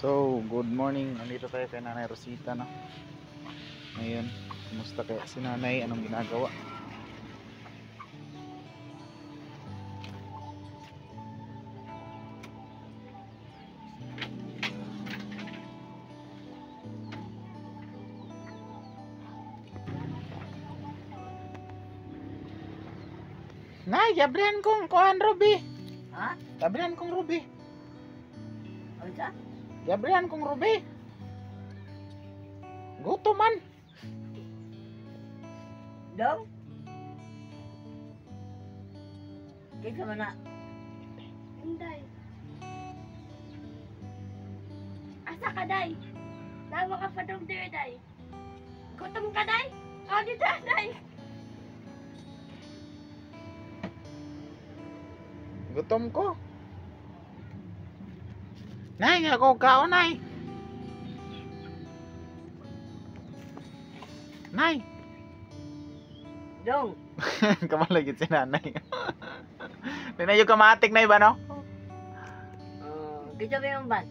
So, good morning. Nandito tayo kay Nanay Rosita, no? Ngayon, kumusta kaya si Nanay? Anong ginagawa? Nay, gabrihan kong kuhan, Ruby. Ha? Gabrihan kong Ruby. Ano ka? Gabrihan kong Ruby. Gutom man. Dong? Di ka man na. Inday. Asa ka, day? Nawa ka pa dong dire, day. Gutom ka, day? O, dito, day. Gutom ko. Nay, ako kao, Nay. Nay. Dong? Kamalagit si Nanay. Di na yung kamatik na iba, no? Kita ba yung ban?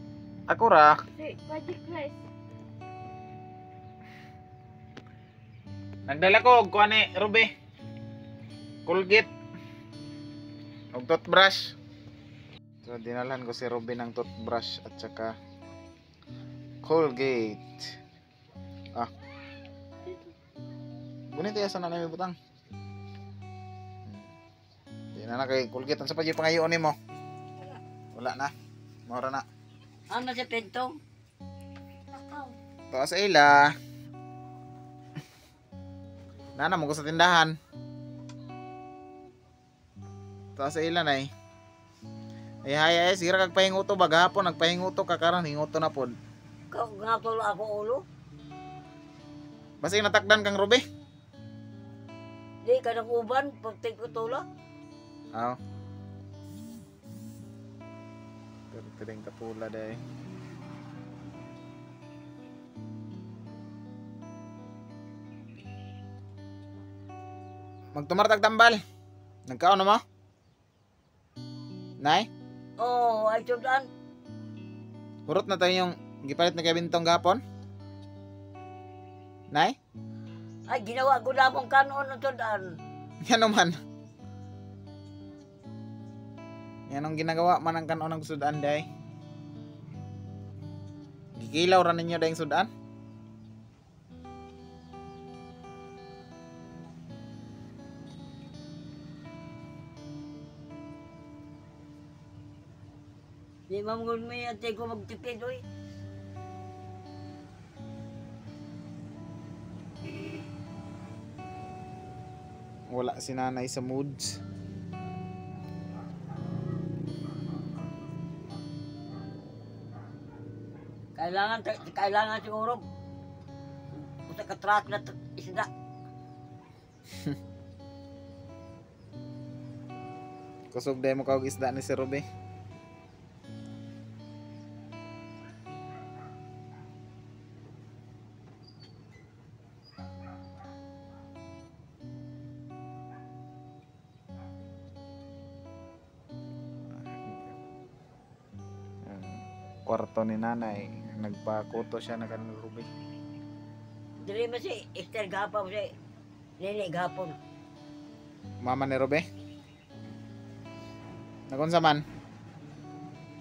Ako ra. Si Magic Rice. Nagdala ko og kuan ni Ruby. Colgate. Og toothbrush. So dinalhan ko si Ruby ng toothbrush at saka Colgate. Gunit ya sana namin butang. Di na kay Colgate. Ang sa pa yung pangayoon ni mo? Wala na. Mora na. Ano si Pintong? Nakaw. Tuwa sa ila. Nana mo ko sa tindahan. Tuwa sa ila na eh. Ay sira kag pahinguto bagahapon nagpahinguto ka karon hinguto na pod. Kau nga tulo ako ulo? Basta natakdan kang Ruby. Di ka nang uban, pagtig ko tulo? Aw. Tiring katula day. Magtumartag tambal. Nagkaon na mo? Nay? Oo, ay sudan. Hurot na tayo yung gipalit na kay Bintong gapon? Nay? Ay, ginawa ko na mong kanon ng sudan. Yan naman. Yan ang ginagawa man ang kanon ng sudan day. Gikilaw ra ninyo day yung sudan? Di mamgun mo yan, ko magtipid, oy. Wala si Nanay sa moods. Kailangan siguro. Usa ka truck na isda. Kusog day mo kawag isda ni si Ruby. Kwarto ni Nanay. Nagpakuto siya na kanil Ruby. Dili mo si Esther gapon si Nene gapon. Mama ni Ruby. Nakunsa man?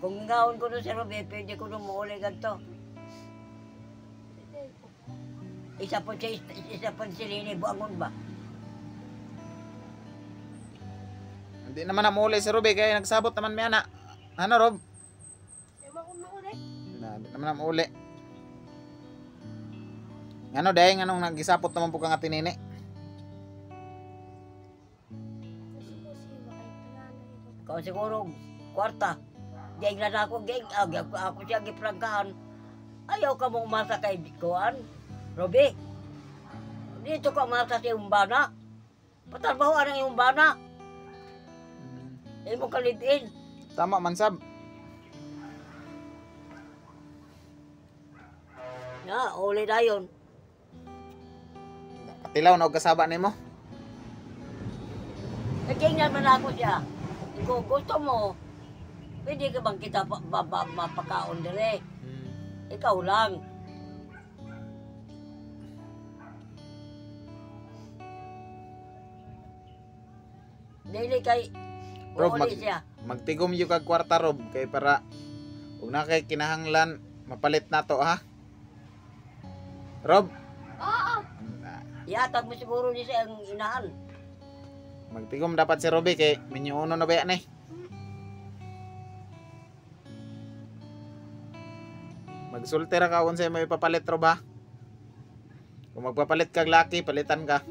Kung ngaon ko no si Robe, pwede ko nung mauli ganito. Isa po si Nene buangon ba? Hindi naman na mauli si Ruby kaya nagsabot naman may anak. Ano Rob? Ewan ko na ulit. Hindi naman na mauli. Ano dahil anong nagisapot naman po kang ati nini? Kau siguro kwarta. Geng na ako, geng. Ako siya giprangkahan. Ayaw ka mong umasa kay Kuan. Robe, dito ka umasa sa umbana. Patalbaho ang umbana. Hindi mo kalitin. Tama man sab. Na, uli na yun. Patilaw na og kasaba nimo. Naging naman ako siya. Kung gusto mo, pwede ka bang kita mapakaon dire? Ikaw lang. Dili kay Rob, uli siya. magtigom yung kag kwarta Rob kay para ug na kay kinahanglan mapalit nato ha. Rob, Oo. Yatag mo siguro ni siya ang inahan. magtigom dapat si Robbie kay minyuno na ba yan eh. Magsultira ka unsay may papalit Rob ha. Kung magpapalit kag laki, palitan ka.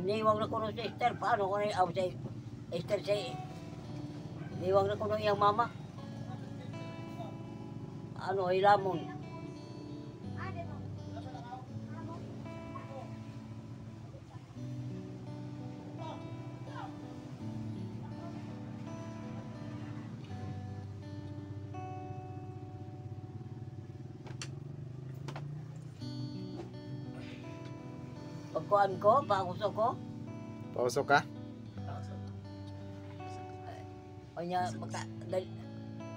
Niwag na kuno si Esther. Paano ko na si Esther siya niwag na kuno iyang mama. Ano, ilamon. Pagkuhan ko, pagusto ko. Pausok ka. O niya,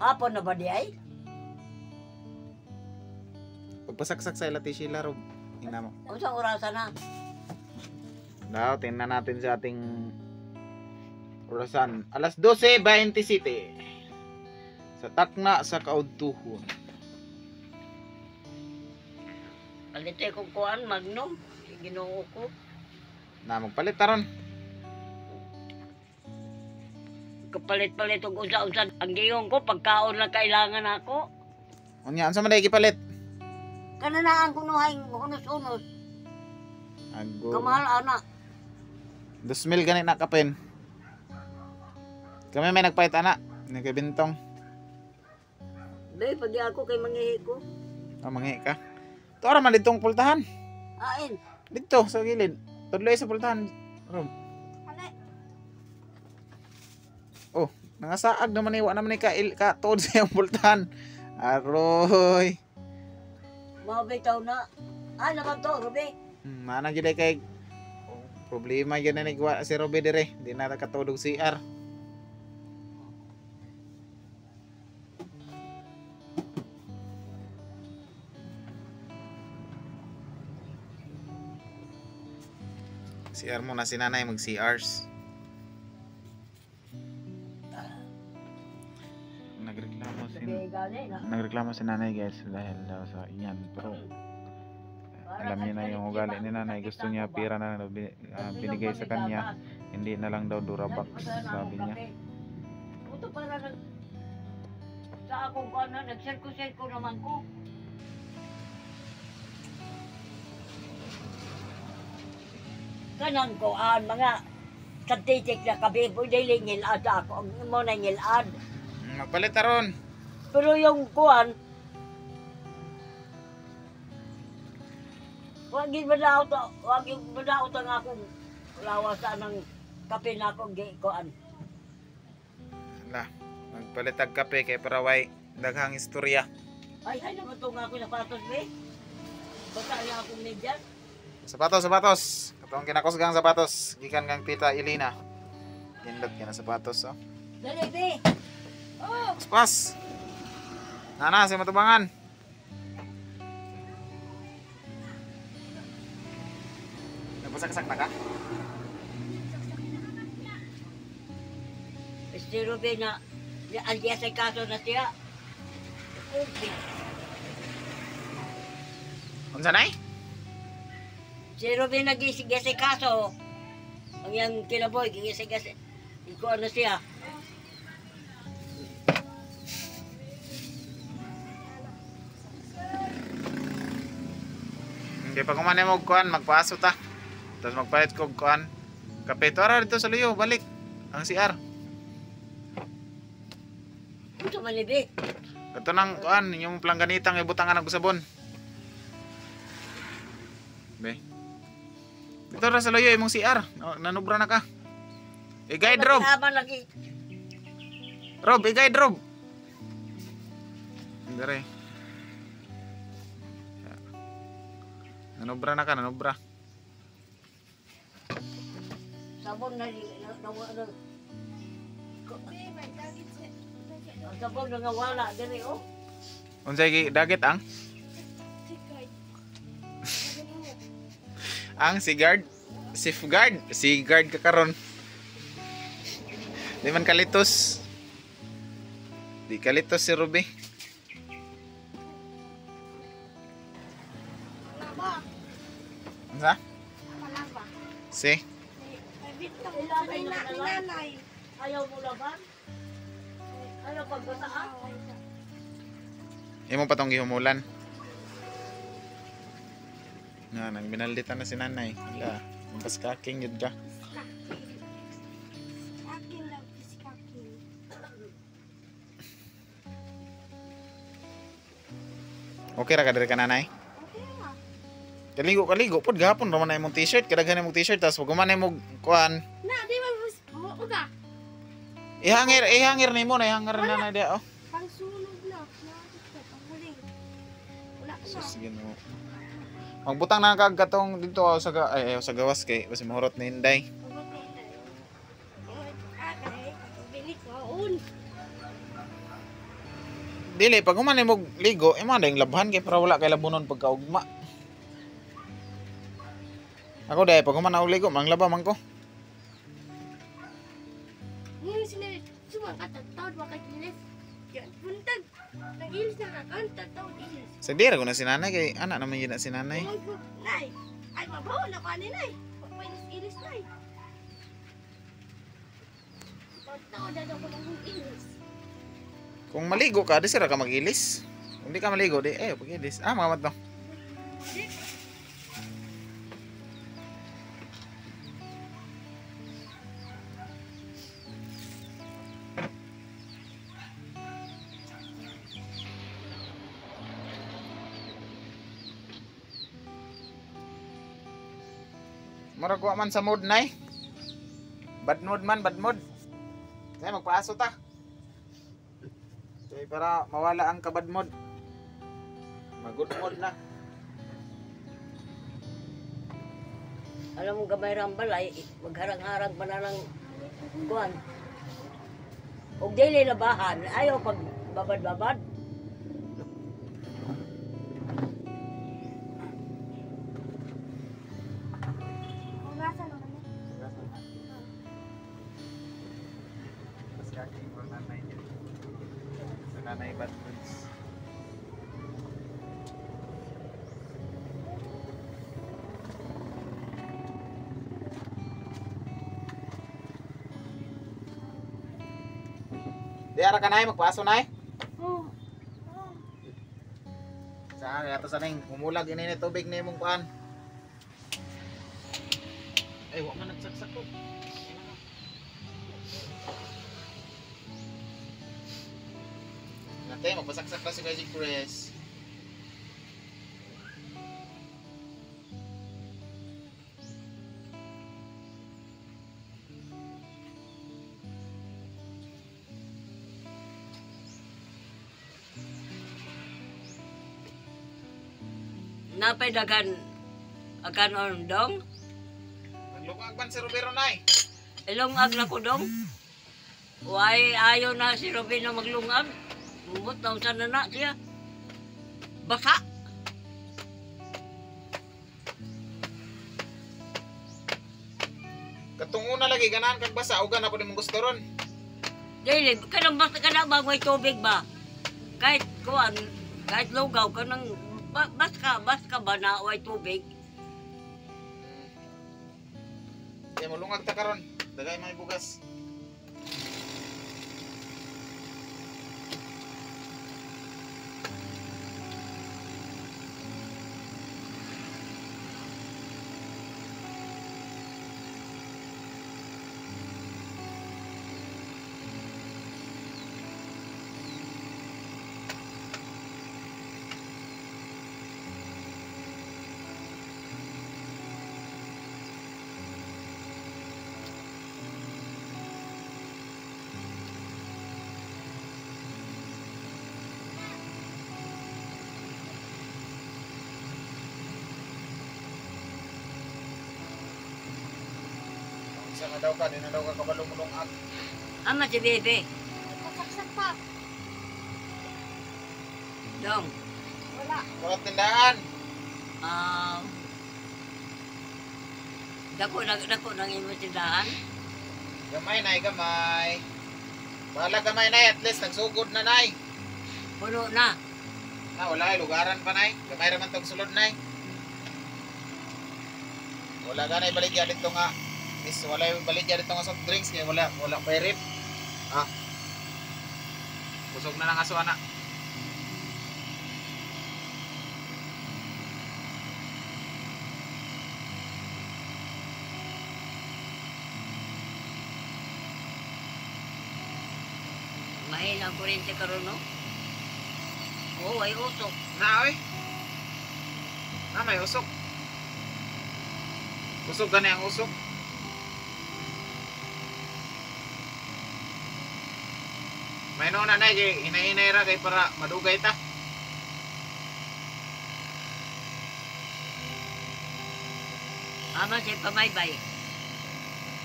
hapon na ba di ay? Pagpasaksak sa ilati sila Rob. Tingnan mo. O sa orasan na? Daw, tingnan natin sa ating orasan. Alas 12:27. Sa takna sa kaudtuhon. Kalitay kong kuhan, magnum. Ginoo ko. Na magpalit taron. Kapalit-palit og unsa-unsa ang giyong ko pagkaon lang kailangan ako. Unya, unsa man day gipalit? Kananaan ko nuhay unos-unos. Ago. Kamahal ana. 2,000 gani na kapen. Kami may nagpait ana, nagkabintong. Day pagi ako kay mangihi ko. Manghi ka. Tora man ditong pultahan. Ain. Dito sa gilid. Tudloy sa pultahan. Rob. Oh, nangasaag naman iwa naman ni ka tod sa yung pultahan. Aroy. Mabitaw na. Ay naman to, Ruby. Mana gyud kay problema gyud na nigwa si Robbie dire. Di na katulog CR. CR mo na si nanay mag CRs. Nagreklamo si nanay guys dahil daw sa iyan, pero alam niya na yung ugali ni nanay. Gusto niya pira na binigay sa kanya, hindi na lang daw Durabox, sabi niya. Ito para sa akong ko na nag-share ko naman ko. Kanan ko mga statistic na kabibo dili ngilad ako ang mo na ngilad. Magpalit taron. Pero yung kuan wag yung badaw ang akong lawasan ng kape na akong kuan. Ala, magpalit tag kape kay para way daghang istorya. Ay naman to nga ako sapatos be. Basta niya akong medyas. Sapatos. Katong kinakusgang sapatos gikan kang tita Elena. Gindot kina sapatos oh. Dali be. Oh, Pas. Nana sa matubangan. Napasak-sak na ka? si Ruby na aldiya sa kaso na siya. Okay. Unsa nay? Si Ruby nag-isigas sa kaso. Ang yung kinaboy, gigisigas. Iko na siya. Kaya pag kumanay mo kuan, magpaso ta. Tapos magpalit ko kuan. Kape to ara dito sa liyo, balik. Ang CR. Ito malibi. Kato nang kuan, yung plangganitang ibutangan ng sabon. Be. Dito ra sa liyo imong CR. Nanubra na ka. I-guide Rob. Aman lagi. Rob, i-guide Rob. Dire. Nanobra na ka, nanobra. Sabon na ang sabon na nawala diri oh. Unsay dagit ang? Ang sigard, safeguard, sigard ka karon. Di man kalitos. Di kalitos si Ruby. Malaba. Unsa? Malaba. Si? Bitaw sa ni nanay. Ayaw mo laban? Ayaw pagbataan? Imo pa tong gihumulan. Nga, nang binalditan na si nanay. Hala, paskaking yun ka. Akin lang piskakin. Okay ra ka diri ka nanay? Okay na. Kaligo pod gahapon ra man na imong t-shirt, kadaghan imong t-shirt tas pag man imong kuan. Na, di ba uga? Ihangir nimo na ihangir na nanay dia oh. Pangsunog na. Panghuling. Wala na. Sus Ginoo. Magbutang na kag katong dito sa sa gawas kay basi mahurot ni Inday. Bilik maun. Dili pag human imong ligo, imo na yung labhan kay para wala kay labunon pagkaugma. Ako dai pag human na og ligo, manglaba man ko. Ngayon sila sumakat at taon makagilis. Yan, buntag. Nagilis na kakanta taon ilis. Sa dira ko na si nanay kay anak naman yun na si nanay. Nay, ay mabaho na ka ni nay. Pagpailis-ilis nay. Taon na daw ko ng ilis. Kung maligo ka, di sira ka mag-ilis. Kung di ka maligo, di pag-ilis. Ah, mga matno. Murag wa man sa mood nay. Bad mood man, bad mood. Kaya magpaaso ta. Kaya para mawala ang kabad mood. Mag-good mood na. Alam mo gamay rambal ay magharang-harang pa na ng kuan. Og dili labahan, ayaw pag babad-babad. Nasa naman eh. Mas kaking mo nanay niya. Sa nanay bad moods. Di ara ka nay magpaso nay. Oh. Sa ato sa ning humulag ini ni tubig ni imong kuan. Ay wa man nagsaksak ko. Nate magpasaksak pa si Kuya Chris. Napay dagan akan on dong. Naglungag man si Robero nay. Ilungag na ko dong. Why ayaw na si Robin na maglungag? Umot na sana na siya. Basa. Katunguna lagi ganahan kag basa ugan na pud imong gusto ron. Dili, kanang basta ka na ba may tubig ba? Kahit kuan, kahit lugaw ka nang bas ka ba na way tubig? Kaya mo lungag ta karon. Dagay may bugas. Isa na daw ka, di na daw ka kabalumulong-ag. Ama si Bebe. Nagkasaksak pa. Dong. Wala. Kurot tindahan. Dako nang imo tindahan. Gamay nay, gamay. Bahala gamay nay, at least nagsugod na nay. Puno na. Na wala lugaran pa nay. Gamay ra man tong sulod nay. Wala ganay baligya dito nga. Miss wala baligya dito nga soft drinks kaya wala pairit. Ah. Kusog na lang aso ana. Mahina ang kuryente karon no. Oo, ay usok. Na oy. Na may usok. Usok gani ang usok. May no na nay kay hinay-hinay ra kay para madugay ta. Ama si pamaybay.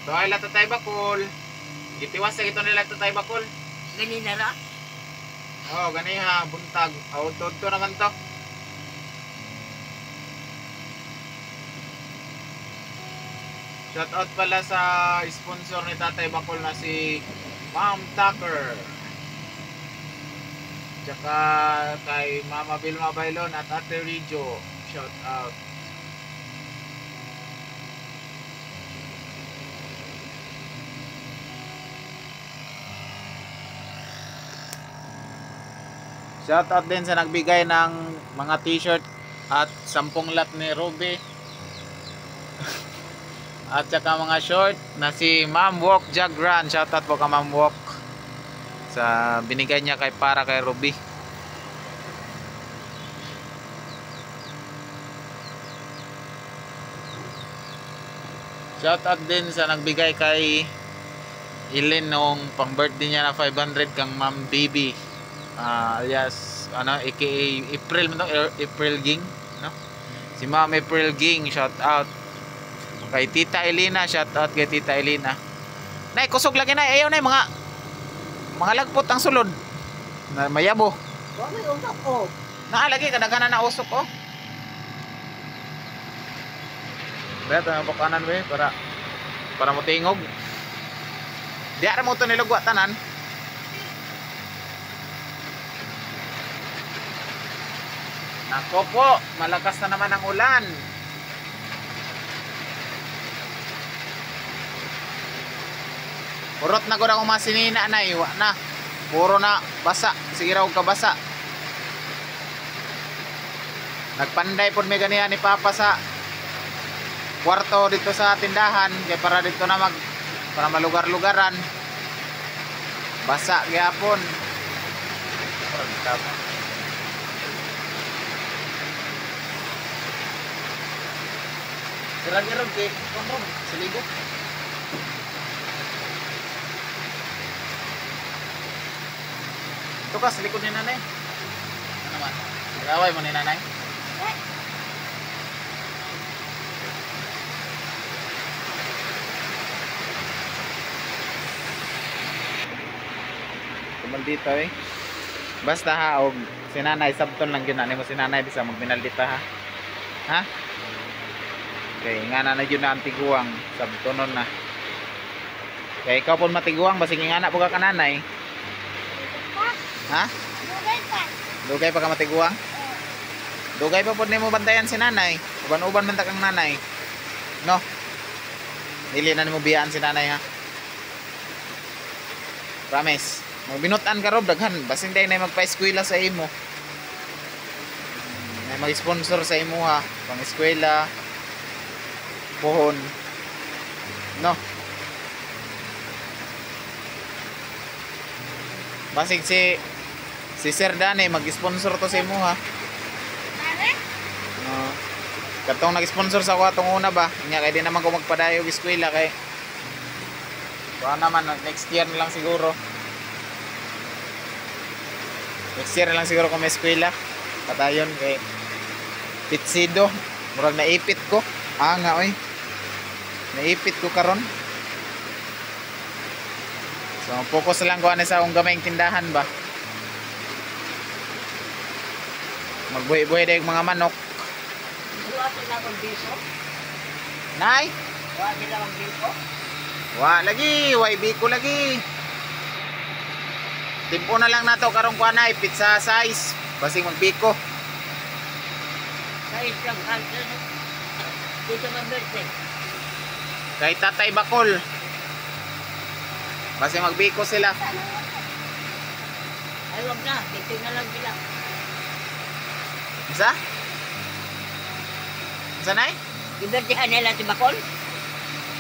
Doay la tatay bakol. Gitiwas sa ito nila tatay bakol. Gani na ra. Oh, gani ha buntag. Auto naman to. Shout out pala sa sponsor ni Tatay Bakol na si Ma'am Tucker. Tsaka kay Mama Vilma Bailon at Ate Rijo. Shout out. Shout out din sa nagbigay ng mga t-shirt at 10 lot ni Ruby. At saka mga short na si Ma'am Walk Jagran. Shout out po ka Ma'am Walk sa binigay niya para kay Ruby. Shout out din sa nagbigay kay Ilin nung pang birthday niya na 500 kang Ma'am Baby. Alias ano aka April mo to, April Ging, no? Si Ma'am April Ging, shout out. Kay Tita Elena, shout out kay Tita Elena. Nay, kusog lagi nay, ayaw nay mga lagpot ang sulod. Na mayabo. Wa may usok ko. Lagi kadaghanan na usok oh. Beto ang pakanan we para mo tingog. Di ara mo to nilugwa tanan. Nako po, malakas na naman ang ulan. Purot na ko na kumasinina na iwa na. Puro na basa, sige raw ka basa. Nagpanday po may ganihan ni Papa sa kwarto dito sa tindahan kaya para dito na para malugar-lugaran. Basa gyapon. Gerang-gerang kay kondom seligo. Ito ka sa likod ni nanay. Ano naman? Nag-away mo ni nanay? Kumaldita eh. Basta ha, og si nanay sabton lang yun. Ano mo si nanay bisa magminaldita ha? Ha? Okay, nga na yun na ang tiguang sabtonon na. Kaya ikaw po matiguang, basig nga na po ka kananay. Ha? Dugay pa. Dugay pa ka matiguang? Dugay pa po mo bantayan si nanay. Uban-uban man ta kang nanay. No? Dili na mo biyaan si nanay ha? Promise. Magbinutan ka rob, daghan. Basing day na magpa-eskwela sa imo. May mag-sponsor sa imo ha. Pang-eskwela. Pohon. No? Basig si Sir Dani mag-sponsor to sa imo ha. Pare? Katong nag-sponsor sa ako atong una ba? Nya kay di naman ko magpadayo og eskwela kay kuha naman next year na lang siguro. Next year na lang siguro ko may eskwela. Padayon kay Pitsido. Murag naipit ko. Nga oy. Naipit ko karon. So focus lang ko ani sa akong gamayng tindahan ba. Magbuhi-buhi dayong mga manok. Wala sila akong biso. Nay, Wala sila akong biso. wa lagi, YB ko lagi. Timpo na lang nato karong kuanay pizza size. Basing magbiko. Kahit lang kanto. Dito mag-birthday. Kay Tatay Bakol. Basing magbiko sila. Ay, wag na. Dito na lang sila. Isa? Isa nay? I-birthday nila si Bakol.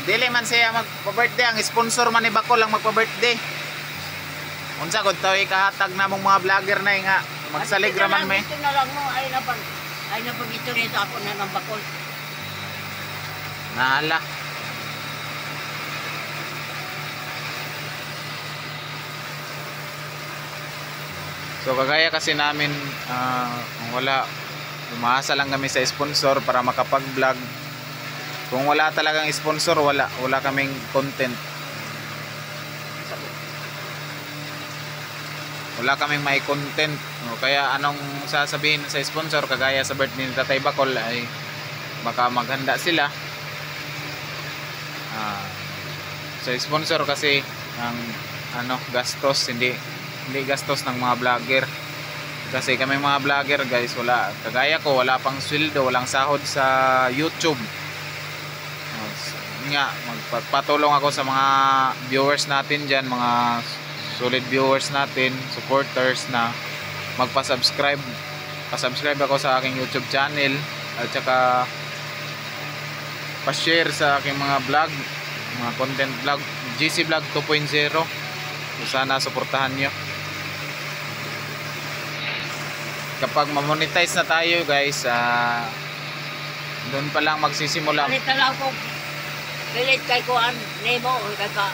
Dili man siya magpa-birthday, ang sponsor man ni Bakol lang magpa-birthday. Unsa gud taw ikahatag namong mga vlogger na nga magsaligra man may. Dito na lang mo. Ay na pag ito rin sa ako na ng Bakol. Naala. So kagaya kasi namin wala, umaasa lang kami sa sponsor para makapag-vlog. Kung wala talagang sponsor, wala kaming content. Wala kaming may content. O, kaya anong sasabihin sa sponsor, kagaya sa birthday ni Tatay Bakol ay baka maghanda sila. Sa sponsor kasi ang gastos, hindi gastos ng mga vlogger. Kasi kami mga vlogger guys, wala, kagaya ko, wala pang sweldo, walang sahod sa YouTube. Nga, magpatulong ako sa mga viewers natin dyan, mga solid viewers natin, supporters na magpa-subscribe. Pa-subscribe ako sa aking YouTube channel at saka pa-share sa aking mga vlog, mga content vlog, GC Vlog 2.0. So sana suportahan nyo. Kapag ma-monetize na tayo guys, doon pa lang magsisimula. Palit na lang ako. Pilit kay Kuan, Nemo, kay ka.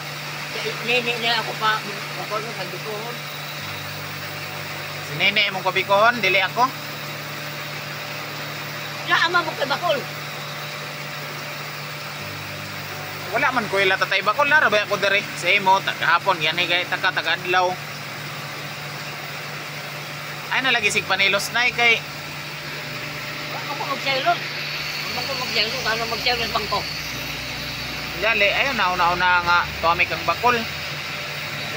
Nini na ako pa. Ako nung kagikuhon. Si Nene mong kabikohon, dili ako. Naama mo kay Bakol. Wala man ko ila Tatay Bakol na rabay ako dere sa imo kahapon yan kay taga-adlaw. Ay na lagi sig panilos na kay Ako mag-sailos. Ako mag-sailos, ano mag-sailos bangko. dali ayo na una nga tuami kang Bakol.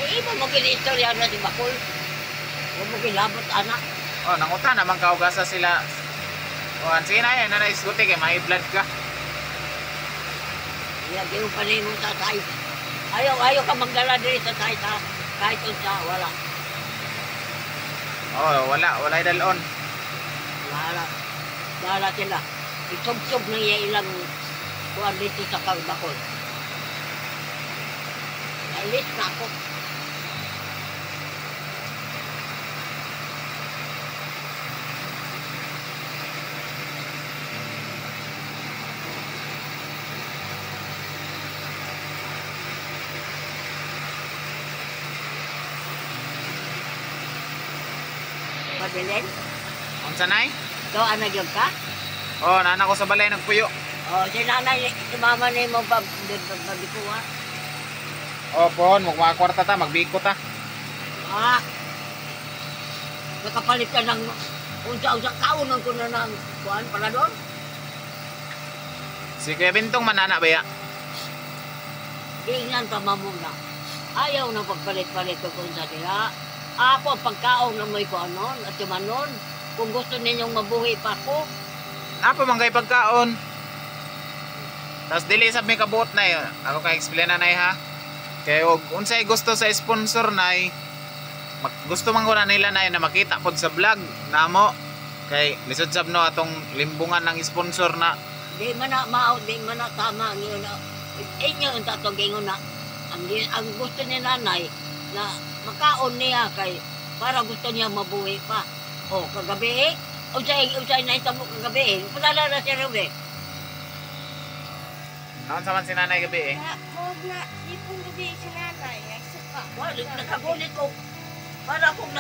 Iba mo kini-istorya na si Bakol. Huwag mo kilabot, anak. Oh, nanguta naman kaugasa sila. O sige na yan, isguti kay may blood ka. Ilagay mo pa rin mo sa site. Ayaw ka magdala din sa site ha. Kahit sa wala. Oh, wala dalon. Wala sila. Itog-tog na ilang kuwan dito sa Bakol. Nailit na ako. Mabilin? Ang sanay? Ikaw ang nagyog ka? Oh, nana ko sa balay nagpuyo. Si nanay, si mama na yung babikuha. Oh, pohon, mga kwarta ta, magbiko ta. Nakapalit ka ng unsa-unsa kaunan ko na ng kuhan pala doon. Si Kuya Bintong manana ba ya? Ingnan ka mamuna. Ayaw na pagpalit-palit ko kung sa nila. Ako ang pagkaon na may kuanon at yumanon. Kung gusto ninyong mabuhi pa ako. Apa man kay pagkaon? Tapos dili sa may kabuot na yun. Ako kay explain na ha. Kaya unsay gusto sa sponsor na gusto man ko na nila na makita pod sa vlog namo. Kay lisod sab no atong limbungan ng sponsor na. Di man na mao, di man na tama ngayon na. Inyo ang tatugin na. Ang gusto ni nanay na makaon niya kay para gusto niya mabuhi pa. O kagabi usay na itamo kagabi. Pala na siya rin. Naon sa man si nanay gabi Huwag na, di pong gabi si nanay. Ay, saka. Wala, nakagulit ko. Para akong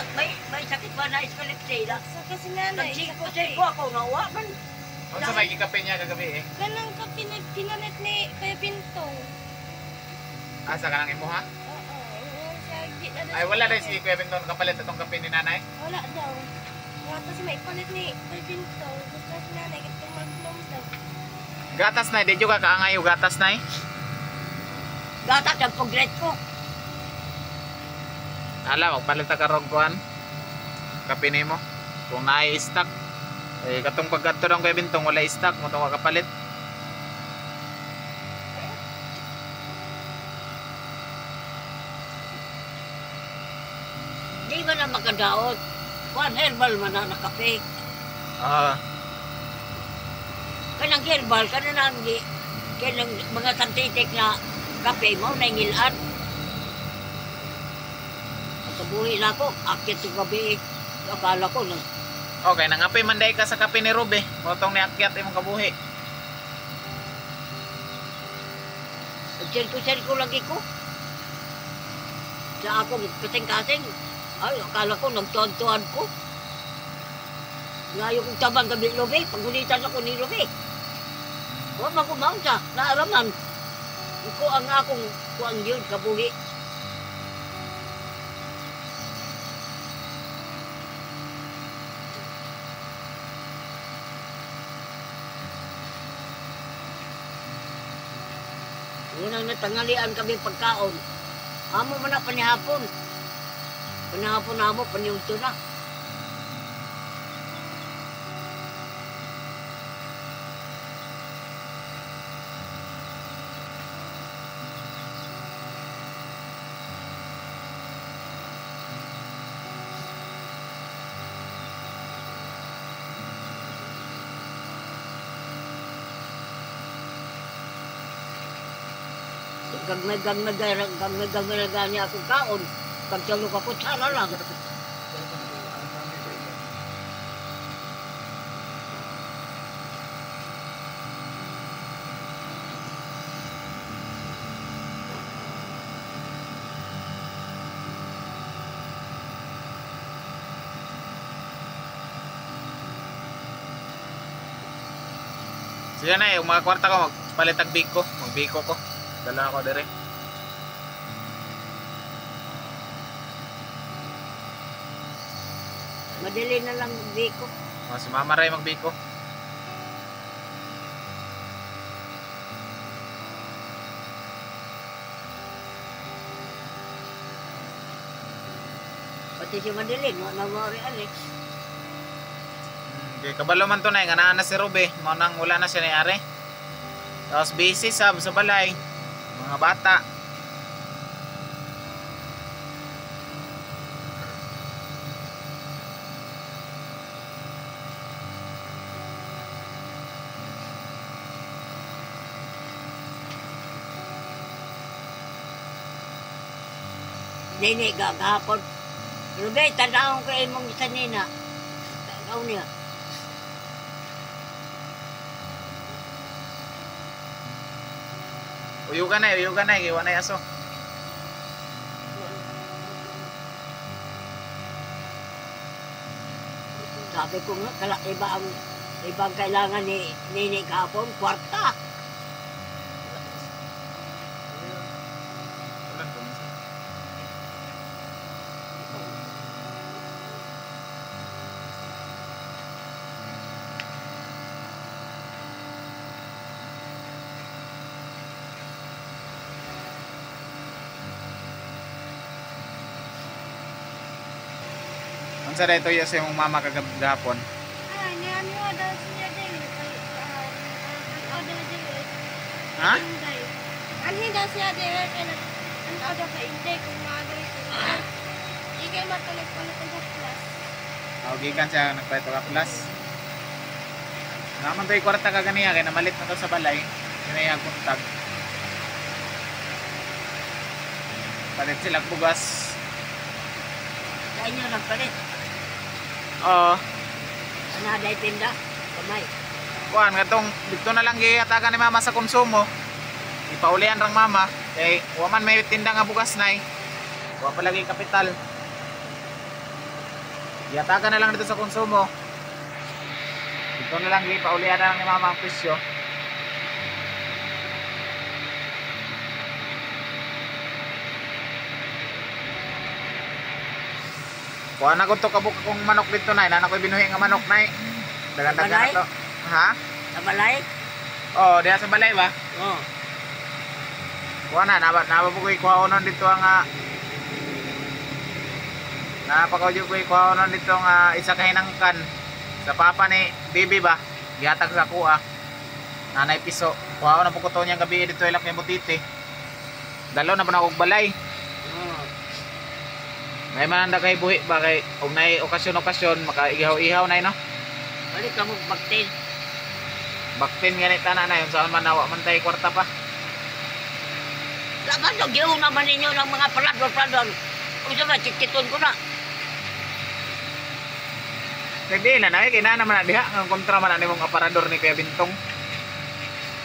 may sakit ba na epilepsy na. Saka si nanay. Nagsiko ako na wakan. Unsa may gikape niya kagabi Ganang ka pinalit ni Kuya Pintong. Asa ka nang imo ha? Oo, yun sa Ay, wala rin si Kuya Bintong kapalit itong kape ni nanay. Wala daw. Nga to si may palit ni Kuya Bintong. Gusto si nanay itong mag-bloom daw. Gatas na, di juga kaangay yung gatas na Gatak ang pagret ko. Ala, magpalit ka rog kuan. Kape ni mo. Kung na-stock. Eh, katong pagkadto ng Kuya Bintong, wala stock. Mo itong kapalit. Di ba na makadaot? One herbal man na nakape. Ah, Kanang herbal, kanang di. Kanang mga santitik na kape mo na ingilan. At buhi na ako, akit yung gabi. Akala ko na. okay, nangapi manday ka sa kape ni Robe. Mo itong niakyat imong kabuhi. Sir ko lagi ko. Sa akong kasing-kasing. Ay, akala ko nagtuan-tuan ko. Ngayon kong tabang gabi Lobe, pagulitan ako ni Lobe. Huwag makumaw siya, naaraman. Iko ang akong kuang yun, kabuhi. Unang natangalian kami pagkaon. Amo man na panihapon. Panihapon na amo, panihunto na. Gagmay niya akong kaon. Pagtulog ako, tsara lang. Sige na, yung mga kwarta ko, magpalit ang biko. Magbiko ko. Dala ako dire. Madali na lang magbiko. O, si Mama Ray magbiko. Pati si Madeline, wala mo rin Alex. Okay, kabalo man to na, nga na si Robe. Maunang wala na siya nayari. Tapos busy sa balay. Mga bata. Nini, gagahapon. Rubay, tanaw ko imong isa nina. Tanaw niya. Uyugan na, iwan na aso. Sabi ko nga, ibang kailangan ni Nini kahapon, kwarta. Ang sa dito yung sa yung mama kagapon. Ah, niyan mo daw siya din. Order din. Ha? Anhin daw siya din. Ang order ka hindi kung maaga ito. Ikay matulit-tulit sa class. Gikan siya nagpalit ka plus. Naman to yung kwarta kaganiya kaya namalit na to sa balay. Kinayag kuntag. Palit sila bugas. Kaya nyo lang palit. Oo. Anaday tinda, kamay. Kuan katong dito na lang gihatagan ni mama sa konsumo. Ipaulian rang mama kay wa man may tinda nga bugas nay. Wa pa lagi kapital. Gihatagan na lang dito sa konsumo. Dito na lang gipaulian na lang ni mama ang presyo. Kuha na ko to kabuk kong manok dito nay. Nana ko binuhi nga manok nay. Dagan-dagan Balay? na to. Ha? Sa balay? Oh, diha sa balay ba? Oo. Kuha na, nababukoy kuha unon dito ang napakauyo ko kuha unon dito nga isa ka hinangkan sa papa ni Bibi ba? Gihatag sa kuha. Nanay piso. Kuha na po ko to niyang gabi dito ilak may butiti. Dalaw na pa na kong balay. Oo. May mananda kay buhi ba kay kung nay okasyon makaihaw-ihaw nay no? Balik ka mo baktin. Baktin ganit na na yung saan man nawa man tay kwarta pa. Laban to, giyo naman ninyo ng mga palador-palador. Kung sa mga chikiton ko na. Hindi na na kina naman na diha ang kontra man ni mong aparador ni Kuya Bintong.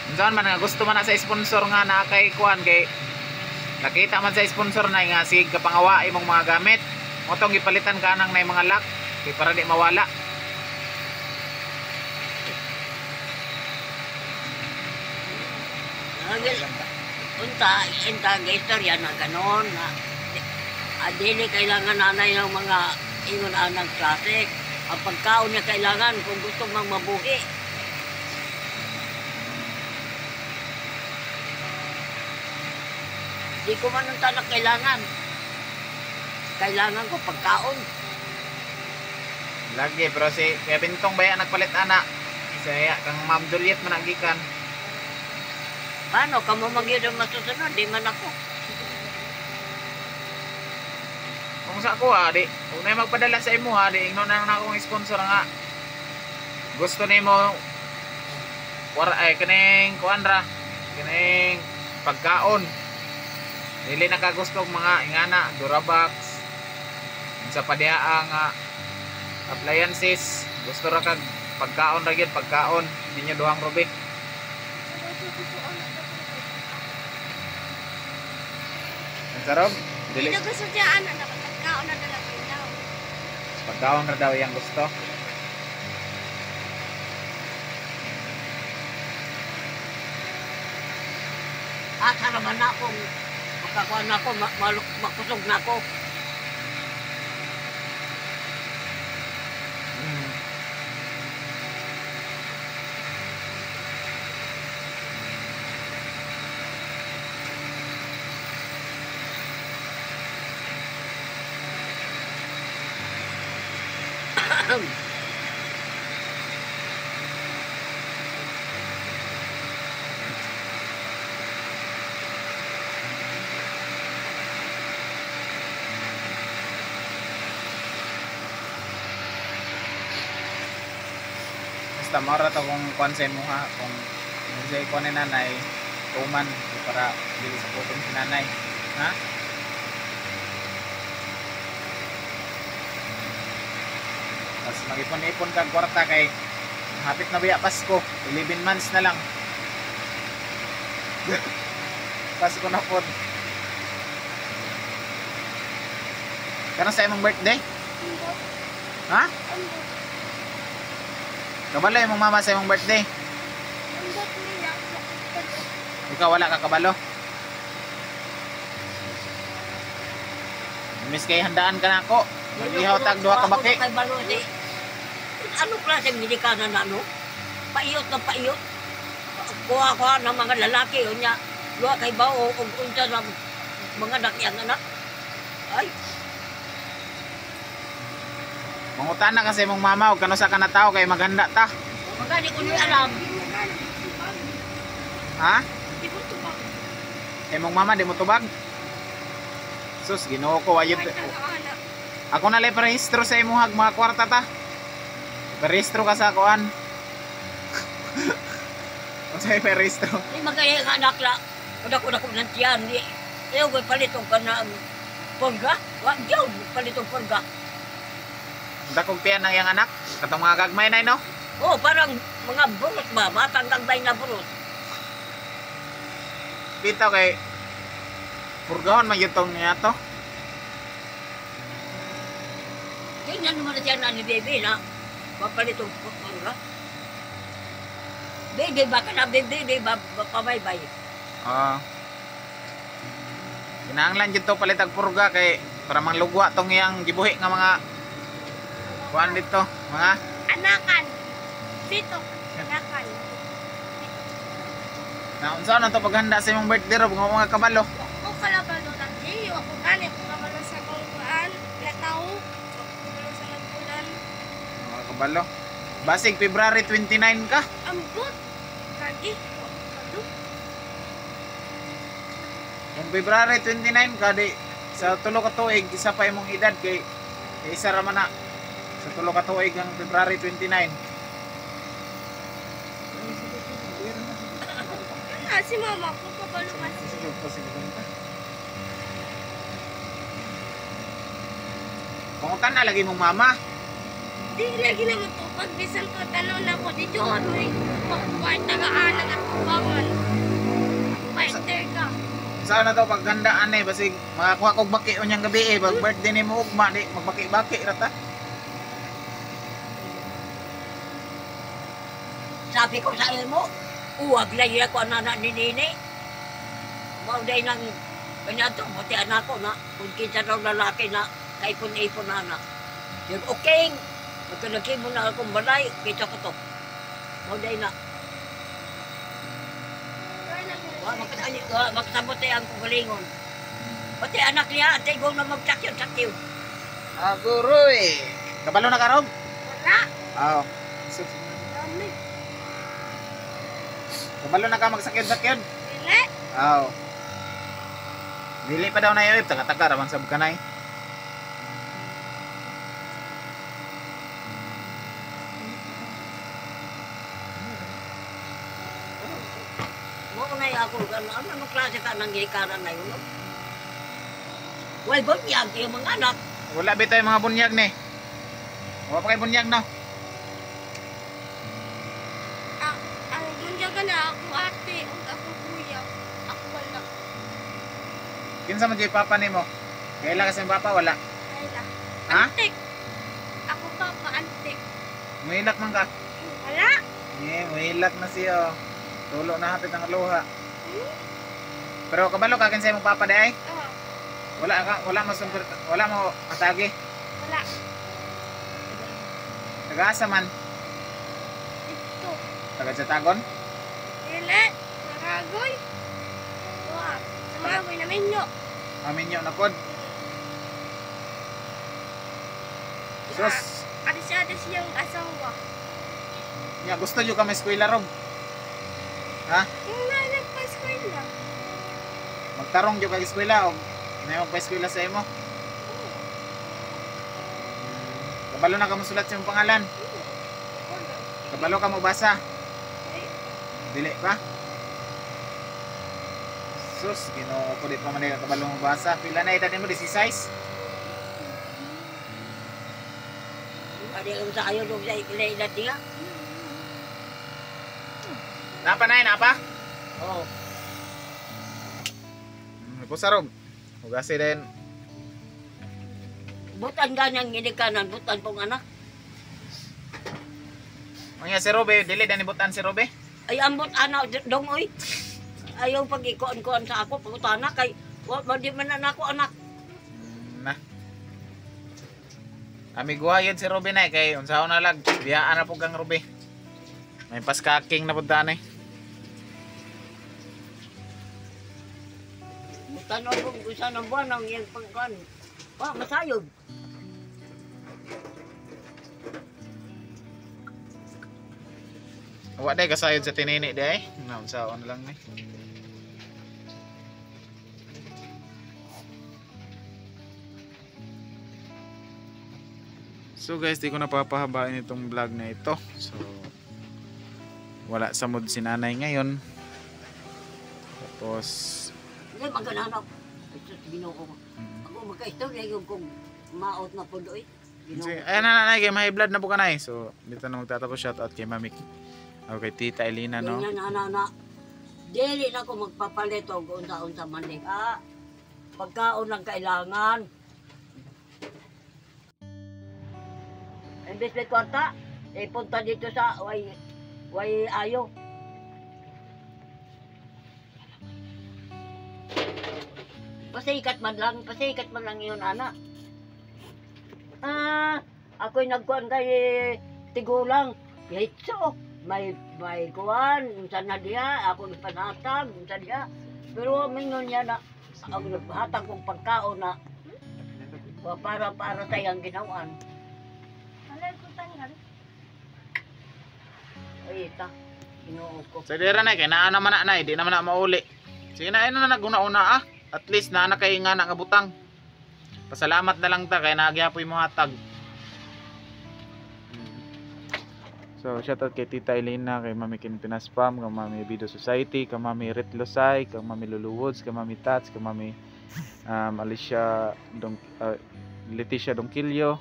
Yung saan man nga gusto man na sa sponsor nga na kay kuan kay nakita man sa sponsor na nga sig kapangawa imong mga gamit. Motong gipalitan ka nang nay mga lock kay para di mawala. Unta, istorya na ganon na dili kailangan nanay ng mga ingon anang klase. Ang pagkaon niya kailangan kung gusto mang mabuhi. Di ko man ang tanak kailangan. Kailangan ko pagkaon. Lagi pero si Kuya Bintong baya nagpalit ana. Saya kang Ma'am Juliet man nagikan. Paano ka mo magyud ang masusunod? Di man ako. Kung sa ako di kung na magpadala sa imo di ingnon na akong sponsor nga. Gusto nimo kaning kuanra kaning pagkaon. Dili nakagusto mga ingana Durabox sa padiha nga appliances. Gusto ra kag pagkaon ra gyud pagkaon. Di nyo duhang Ruby. Ang sarap. Dili Hindi gusto siya anak na pagkaon na dala ko daw. pagkaon ra daw yang gusto. Asa naman na akong makakuha na ako, makusog na ako. Mm. Basta mara to kung kuan mo ha kung say ko ni nanay tuman para dili sa putong si nanay ha. Tapos mag-ipon-ipon kag kwarta kay hapit na biya Pasko 11 months na lang. Pasko na po. Kano sa imong birthday? Ha? Kabalo yung mama sa imong birthday. Ikaw wala ka kabalo. Miss kay handaan ka na ako. Mag-ihaw tag duha ka baki. Kay Balodi. Ano klase medikanan na ano? Paiyot na paiyot. Kuha ng mga lalaki o niya. Luha kay bao o unsa ng mga dakyang anak. Ay, Mangutana kasi mong mama og kano sa kana tao kay maghanda ta. magani ko ni alam. Ha? Di ko tubak. Kay mong mama di mo tubag. Sus, Ginoo ko ayud. Kahit ang anak. Ako na lay parehistro sa imuhag mga kwarta ta. Parehistro ka sa kuan. Unsay parehistro? Di magaya nga anak la. Kuda ko ng tiyan. Ayaw ko palitong ka na ang porga. Wag yaw palitong porga. Dakog tiyan ang iyang anak. Katong mga gagmay na no. Oh, parang mga burot ba? Batang gagmay na burot. Bitaw kay purgahon man yun tong niya to. Tingnan mo na siya na ni Bebe na mapalitong porga. Bebe, baka na Bebe, pabaybay. Kinahanglan jud to palitag purga kay para manglugwa tong iyang gibuhi nga mga kuan dito, mga Anakan. Dito. Anakan. naunsa na to paghanda sa imong birthday Rob, nga mga kabalo. Ako kalabalo lang. Iyo, ako gani. Ako kabalo sa kungkuan. Lataw. Kabalo sa nagpulan. Mga kabalo. Basig February 29 ka. Ambot. Lagi. Kabalo. Kung February 29 ka di sa tulo ka tuig isa pa imong edad kay isa ra man na sa tulo ka tuig ang February 29. Si mama ko kabalo kasi. Pangutan na lagi mong mama. Di lagi naman to. Pag bisan ko tanong na ko, di John, may tagaan na natubangan. Fighter ka. Saan na to paghandaan eh basig makakuha kog baki unyang gabi eh pag birthday ni mo ugma di magbaki-baki ra ta. Sabi ko sa imo, uwag lang yan ko ang anak ni Nini. Mauday nang kanyato, buti anak ko na, kung kinsa daw lalaki na kaipon-ipon na anak. Yun, okay. Magkalaki mo na akong balay, kita ko to. Mauday na. Magkasabot ang kugalingon. Pati anak niya, at ikaw na magsakyon-sakyon. Aguroy. Kabalo na ka Rob? Wala. Oo. Dami. Kabalo na ka magsakyon-sakyon? Dili. Oo. Dili pa daw na yun, taga-taga raman sab kanay. Maunay ako, ano klase ka ng gilikaran na yun? No? Well, bunyag yung mga anak. Wala ba tayo mga bunyag ni? Wala pa kayo bunyag no? Ang munyaga na ako ate, ang ako kuya. Ako wala. Kinsa man jay papa nimo? Kaila kasi ang papa wala. Wala. Ha? Antik. Ako papa, antik. Muhilak man ka. Wala. Muhilak na siya. Tulo na hapit ang luha. Pero kabalo ka kinsa imong papa day? Oh, Wala mo atagi. wala. Taga-asa man? Ito. Taga-Jatagon? Dili. Maragoy. Wala. Sa maragoy na menyo. Amin nyo na pod. Sus, Adi siyang asawa. ya, gusto nyo kami eskwela Rob? Ha? Yung nagpa-school lang. Magtarong nyo kag eskwela o may magpa-eskwela sa imo? Kabalo na ka mo sulat sa iyong pangalan? Kabalo ka mo basa? Dili pa? Sus, ginoo ko di pa man kabalo mo basa. Pila na edad mo 16? Ada yang sa ayo dong sa ilan dia. Napa na napa? Oh, Pusa Rob. Hugasi din. butan ganyang gilikanan, butan pong anak. Mga si Robe, dili na nibutan si Robe. Ay ambot anak dong oy. Ayaw pag ikuan sa ako pagutana kay wa di man na ako anak. Na. Amiguhayon si Robe na kay unsaon na lag. Biyaan na po kang Robe. May paskaking na punta na eh. Butan ako kung saan ang buwan ang iyang pagkuan. Wa masayod. Wa day kasayod sa tinini day. Na unsaon lang ni. So guys, di ko napapahabain itong vlog na ito. So wala sa mood si nanay ngayon. Tapos Hindi magananak. Ito Ginoo ko. Ako magka-istorya yung kung maot na po doy. ayan na nanay, kay may blood na po ka na eh. So dito na magtatapos, shoutout kay Mami. Okay, Tita Elena no. Ganyan na. Dili na ko magpapalit og unsa-unsa man ning pagkaon lang kailangan. Imbes may kwarta, punta dito sa way ayo. Pasikat man lang yun, anak. Ako'y nagkuhan kay tigulang. Hitso. May kuhan. Unsa na diya. Ako ipanatag. Unsa diya. Pero mingon niya na ang naghatag kong pagkaon na para sa iyang ginawan. Alay ko tangal. Ay, ita. Ginoo ko. Sa dira na kay naa naman na di naman na mauli. Sige na na naguna-una ah. At least na kay nga nga butang. Pasalamat na lang ta kay nagyapoy mo hatag. So shout out kay Tita Elena, kay Mami Kinpinas Pam, kay Mami Video Society, kay Mami Rit Losay, kay Mami Lulu Woods, kay Mami Tats, kay Mami Leticia Dongkilyo,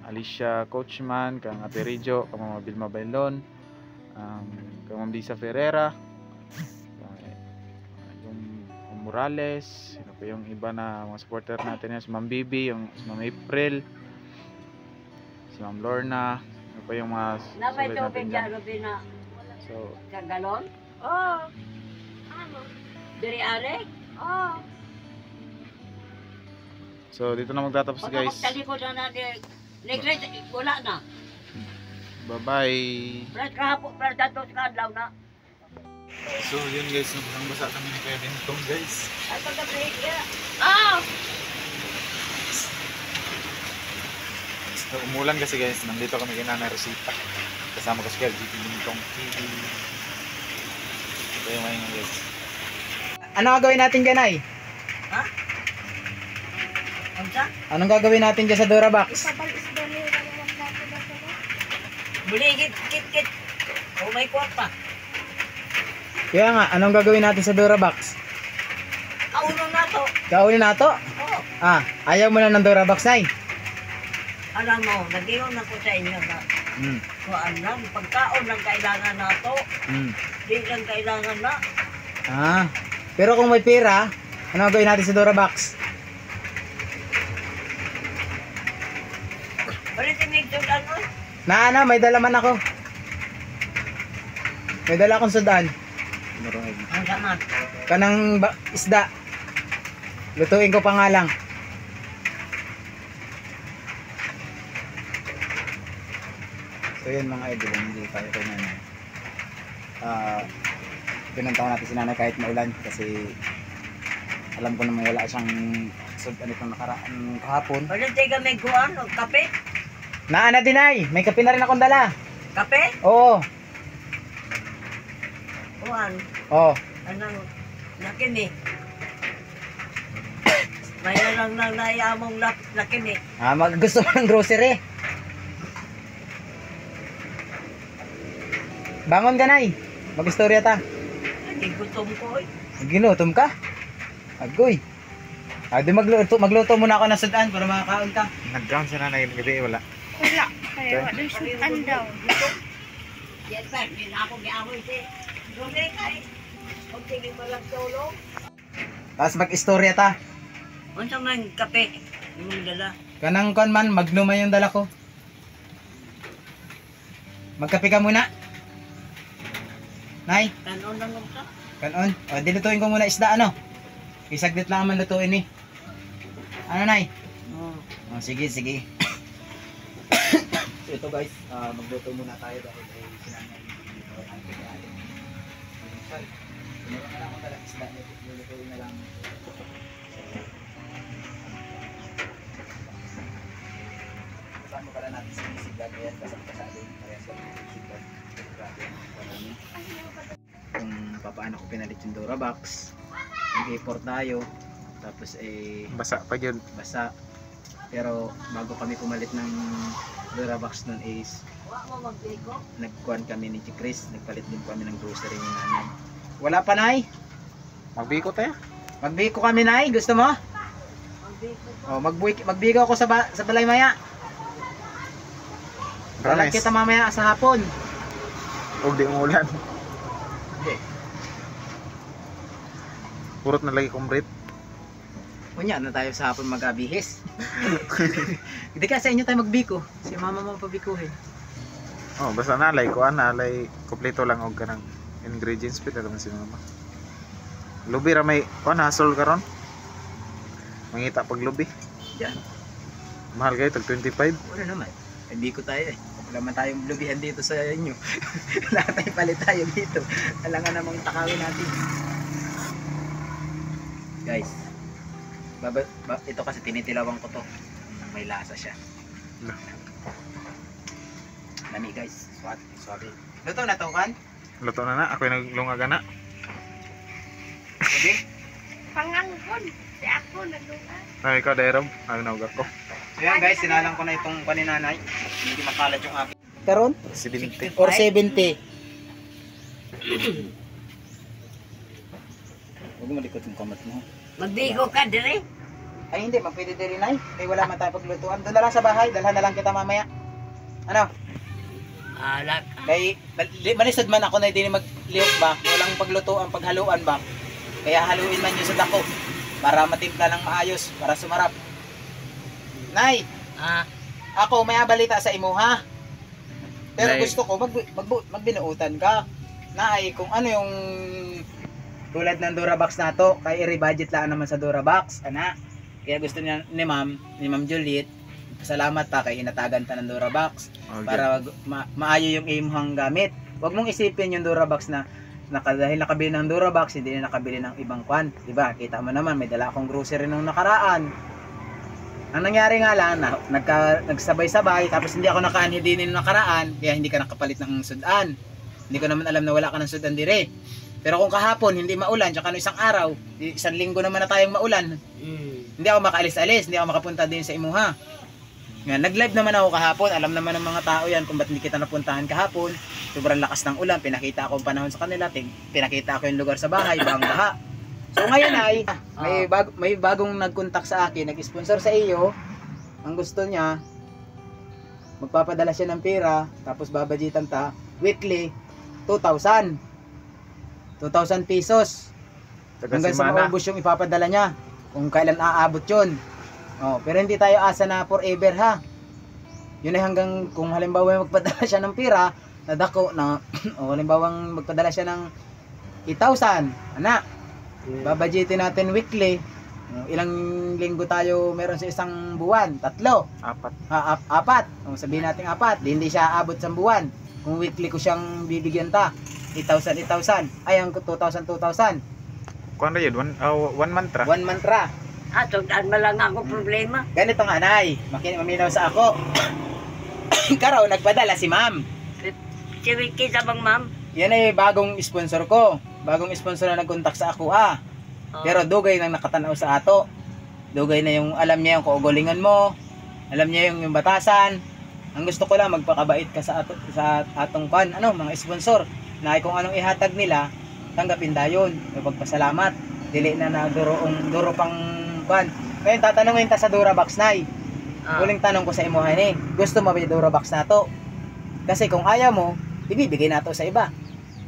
Alicia Coachman, kay Ate Rijo, kay Mama Vilma Bailon, kay Ma'am Lisa Ferreira, yung Morales, ano pa yung iba na mga supporter natin yan, si Ma'am Bibi, yung si Ma'am April, si Ma'am Lorna, ano pa yung mga Napay sulit natin tubig dyan. dyan, Ruby, na So, kagalon? Oh. Ano? Diri are? Oh. so dito na magtatapos guys. Pagkalikod na natin. Next, wala na. Bye bye. Pras kahapon, pras dato sa kadlaw na. So yun guys, ang basa kami ni Kuya Bentong guys. Ay, pagka-break ya. Oh. So, umulan kasi guys, nandito kami kay Nanay Rosita. Kasama ko si Kuya Bentong TV. Ito yung mga guys. Ano gagawin natin dyan ay? Ha? Ang sa? Anong gagawin natin dyan sa Durabox? Ipabalis daw niya yung magdato daw. Buligit, kit. Oh, may kwarta. Kaya nga, anong gagawin natin sa Durabox? Kauno na to. Kaulin na to? Oo. Ah, ayaw mo na ng Durabox ay? Alam mo, nag-iwan ako sa inyo na kuan lang, pagkaon lang kailangan na to. Di lang kailangan na. Ah, pero kung may pera, ano gagawin natin sa Durabox? Balik medyo ano? Na, may dala man ako. May dala akong sudan. Ang sama. Kanang isda. Lutuin ko pa nga lang. So yun mga idol, hindi tayo kay nanay. Pinuntahan natin si nanay kahit maulan kasi alam ko naman wala siyang sudan itong nakaraan kahapon. Balik tayo may kuan, o kape? Naana din ay, may kape na rin akong dala. Kape? Oo, Kuan. oo. Anong nakini? May lang naiyamong nakini. Gusto mo ng grocery? Bangon ka nay, mag-istorya ta. Hindi gutom ko eh. Ginutom ka? Agoy. Di magluto muna ako ng sudan para makakaon ka. Nag-count si Nanay ng gabi, wala. Wala. Kaya wala yung sudan daw. Yes sir, hindi na ako giamoy si. Dole kay. Kung sige mo lang tulong. Tapos mag-istorya ta. Unsa man kape? Imong dala. Kanang kon man, magluma yung dala ko. Magkape ka muna. Nay, Kanon lang mo ka. kanon. O, dilutuin ko muna isda, ano? Isaglit lang naman lutuin eh. Ano, Nay? Oh. O, sige. So, ito guys, magluto muna tayo dahil ay sinanay dito ang pag-aalit. Sorry. Meron na lang ako talagang isda, lulutuin na lang. Kasama pala natin si Sigad, ayan, kasama-kasama parehas sa Sigad. Grabe ang marami. Kung paano ko pinalit yung Durabox, nag-import tayo, tapos Basa pa yun. basa. Pero bago kami pumalit ng Durabox nun is Wa mo magbiko. nagkuhan kami ni Chris, nagpalit din kami ng grocery ni nanay. Wala pa, Nay? Magbiko tayo. Magbiko kami, Nay, gusto mo? Magbiko. O, magbigo ako sa balay maya. Dalag Promise. kita mamaya sa hapon. Huwag di umulan. Hindi. Purot na lagi kong bread. Kunya na tayo sa hapon mag-abihis. Hindi ka sa inyo tayo magbiko. Si mama mo pabikuhin. Oh, basta nalay ko nalay kompleto lang og kanang ingredients pit naman si mama. Lubi ra may hasol karon. Mangita pag lubi. Diyan. Mahal kayo, tag 25. Wala naman. Hindi ko tayo eh. Wala man tayong lubihan dito sa inyo. Lahat ay palit tayo dito. Alangan namang takawin natin. Guys, ito kasi tinitilawan ko to. May lasa siya. Lami guys. Swabe. Luto na to kan? Luto na na, ako'y naglungaga na. Sabi? Pangangkon. Si ako naglungan. Ay, ikaw, Dairob. Ay, naugak ko. So yan guys, sinalang ko na itong paninanay. Hindi makalat yung akin. Karon? 70. Or 70. Huwag mo likot yung kamat mo. Magbigo ka dire. Ay hindi, magpwede din rin ay. Ay wala man tayo paglutuan. Doon na lang sa bahay, dalhan na lang kita mamaya. Ano? Alak. Kay, manisad man ako na hindi maglihok ba? Walang paglutuan, paghaluan ba? Kaya haluin man yun sa dako. Para matimpla ng maayos, para sumarap. Nay, ako may balita sa imo ha. Pero Nay. gusto ko magbinuutan ka. Nay, kung ano yung tulad ng Durabox na to, kay i-budget lang naman sa Durabox, ana. Kaya gusto niya ni Ma'am Juliet, salamat ta kay inatagan ta ng Durabox para maayo yung imuhang gamit. Huwag mong isipin yung Durabox na dahil nakabili ng Durabox, hindi na nakabili ng ibang kwan. Diba? Kita mo naman, may dala akong grocery nung nakaraan. Ang nangyari nga lang, nagsabay-sabay, tapos hindi ako nakaanhidi nung nakaraan, kaya hindi ka nakapalit ng sudan. Hindi ko naman alam na wala ka ng sudan dire. Pero kung kahapon, hindi maulan, tsaka no isang araw, isang linggo naman na tayong maulan, hindi ako makaalis-alis, hindi ako makapunta din sa imuha. Nga, nag-live naman ako kahapon, alam naman ng mga tao yan kung ba't hindi kita napuntahan kahapon. Sobrang lakas ng ulan, pinakita ako ang panahon sa kanila, pinakita ako yung lugar sa bahay, bangga. So ngayon ay, may bagong nag-contact sa akin, nag-sponsor sa iyo. Ang gusto niya, magpapadala siya ng pera, tapos babadgetan ta, weekly, 2,000 pesos. Hanggang sa maubos yung ipapadala niya, kung kailan aabot yun. Oh, pero hindi tayo asa na forever ha. Yun ay hanggang kung halimbawa magpadala siya ng pera, nadako na, o halimbawa magpadala siya ng 8,000, anak. Babadgetin natin weekly. Ilang linggo tayo meron sa isang buwan? 3. 4. 4. O, sabihin natin 4. Hindi siya abot sa buwan. Kung weekly ko siyang bibigyan ta, 8,000. Ay, ang 2,000. Kuan ra yun? One month ra? 1 month ra. Tugdaan mo lang ako problema. Ganito nga, Nay. Maminaw sa ako. Karaw, nagpadala si Ma'am. Si Wiki sa bang ma'am? Yan ay bagong sponsor ko. Bagong sponsor na nag-contact sa ako Pero dugay nang nakatanaw sa ato. Dugay na yung alam niya yung kaugalingan mo. Alam niya yung batasan. Ang gusto ko lang magpakabait ka sa atong mga sponsor. Na kung anong ihatag nila, tanggapin dayon. Pagpasalamat. Dili na duro pang Ngayon tatanungin ta sa Durabox, Nay. Huling tanong ko sa imo ni, gusto mo ba yung Durabox na to? Kasi kung ayaw mo, ibibigay na to sa iba.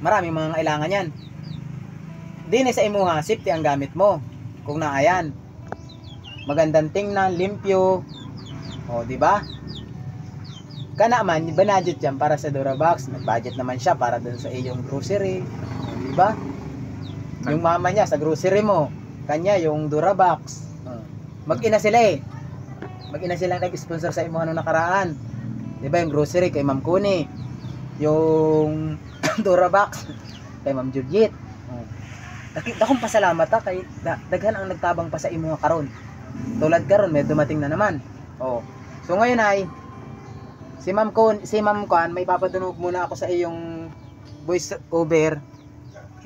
Maraming mga kailangan yan. Dini sa imuha, safety ang gamit mo. Kung naayan. Magandang tingnan, limpyo. O, di ba? Kana man, banadget yan para sa Durabox. Nag-budget naman siya para dun sa iyong grocery. O, di ba? Yung mama niya sa grocery mo, kanya yung Durabox. Mag-ina sila Mag-ina sila nag-sponsor sa imuha nung nakaraan. Di ba yung grocery kay Ma'am Kuni. Yung Durabox kay Ma'am Juliet. Dakong pasalamat ha kay daghan ang nagtabang pa sa imo karon. Tulad karon may dumating na naman. So ngayon ay si Ma'am Kwan, may papadunog muna ako sa iyong voice over.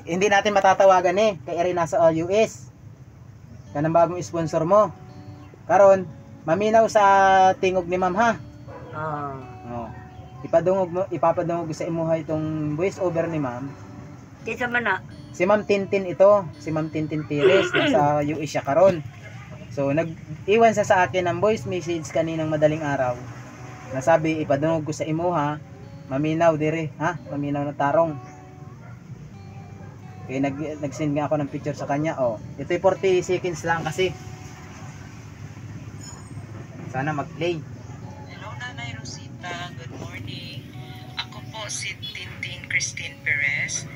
Hindi natin matatawagan kay eri nasa US. Kanang bagong sponsor mo. Karon maminaw sa tingog ni Ma'am ha. Ipapadungog sa imuha itong voice over ni Ma'am. Kisa man na. Si Ma'am Tintin ito, si Ma'am Tintin Pires, nasa US siya karon. So nag-iwan sa akin ng voice message kaninang madaling araw. Nasabi ipadungog ko sa imuha, maminaw dire, ha? Maminaw na tarong. Kaya nag-send nga ako ng picture sa kanya. Ito'y 40 seconds lang kasi. Sana mag-play. Hello, Nanay Rosita. Good morning. Ako po si Tintin Christine Perez,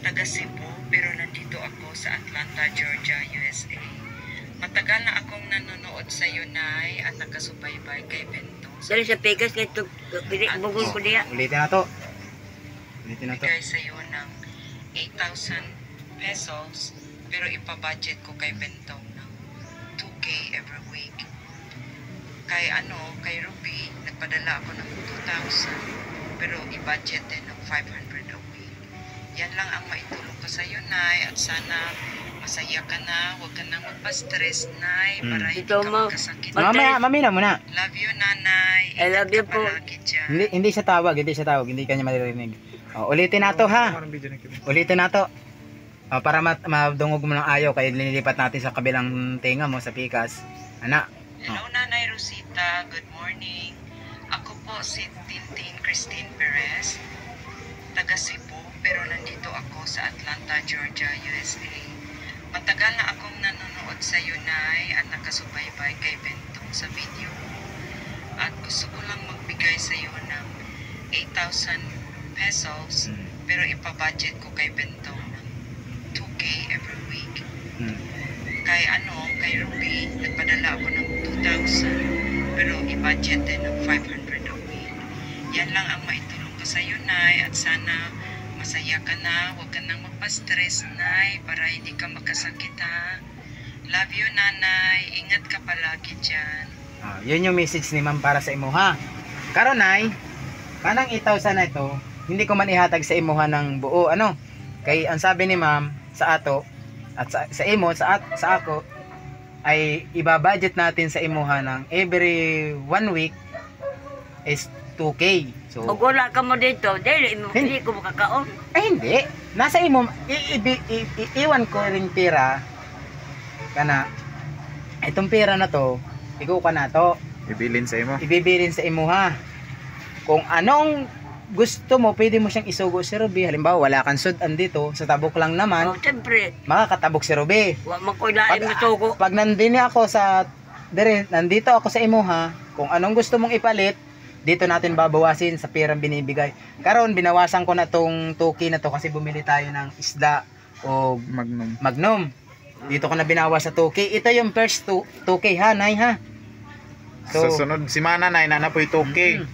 taga Cebu, pero nandito ako sa Atlanta, Georgia, USA. Matagal na akong nanonood sa iyo, Nay, at nakasubaybay kay Bentong. Dali sa Pikas, kaya ito, bugol ko niya. Ulitin na to. Ulitin na to. Bigay sa iyo ng 8,000 pesos, pero ipabudget ko kay Bentong ng 2K every week. Kay Ruby, nagpadala ako ng 2,000, pero i-budget din ng 500 a week. Yan lang ang maitulong ko sa iyo, Nay, at sana masaya ka na, huwag ka nang magpa-stress, Nay, para hindi Ito, ka Ma. magkasakit. Mamaya muna. Love you, Nanay. I love you Ingat ka po. palagi dyan. Hindi siya tawag, hindi kanya maririnig. Ulitin na to ha. Ulitin na to. Para madungog mo ng ayaw, kaya linilipat natin sa kabilang tinga mo sa Pikas. Anak. Hello, Nanay Rosita. Good morning. Ako po si Tintin Christine Perez, taga Cebu, pero nandito ako sa Atlanta, Georgia, USA. Matagal na akong nanonood sa iyo, Nay, at nakasubaybay kay Bentong sa video. At gusto ko lang magbigay sa iyo ng 8,000 pesos, pero ipabudget ko kay Bentong ng 2K every week. Kay Ruby, nagpadala ako ng 2,000, pero i-budget din ng 500 a week. Yan lang ang maitulong ko sa iyo, Nay, at sana masaya ka na, huwag ka nang magpa-stress, Nay, para hindi ka magkasakit, ha. Love you, Nanay. Ingat ka palagi dyan. Yun yung message ni ma'am para sa imo ha. Karon Nay, kanang 8,000 na ito, hindi ko man ihatag sa imuha ng buo. Ano? Kay ang sabi ni ma'am sa ato at sa imo sa ako ay ibabudget natin sa imuha ng every 1 week is 2K. So Pag wala ka mo dito, hindi ko makakaon. hindi. Nasa imo iwan ko ring pera kana itong pera na to, ikaw ka na to. Ibilin sa imo. Ibibilin sa imo ha. Kung anong gusto mo, pwede mo siyang isugo si Ruby. Halimbawa, wala kang sudan dito, sa tabok lang naman, Oh, siyempre, makakatabok si Ruby. wa man ko ilaim na sugo. Pag nandini ako nandito ako sa imo ha, kung anong gusto mong ipalit, dito natin babawasin sa perang binibigay. Karon binawasan ko na tong 2K na to kasi bumili tayo ng isda o Magnum. Dito ko na binawas sa 2K. Ito yung first 2K ha, Nay ha. So, sunod si Mana na inanapoy 2K.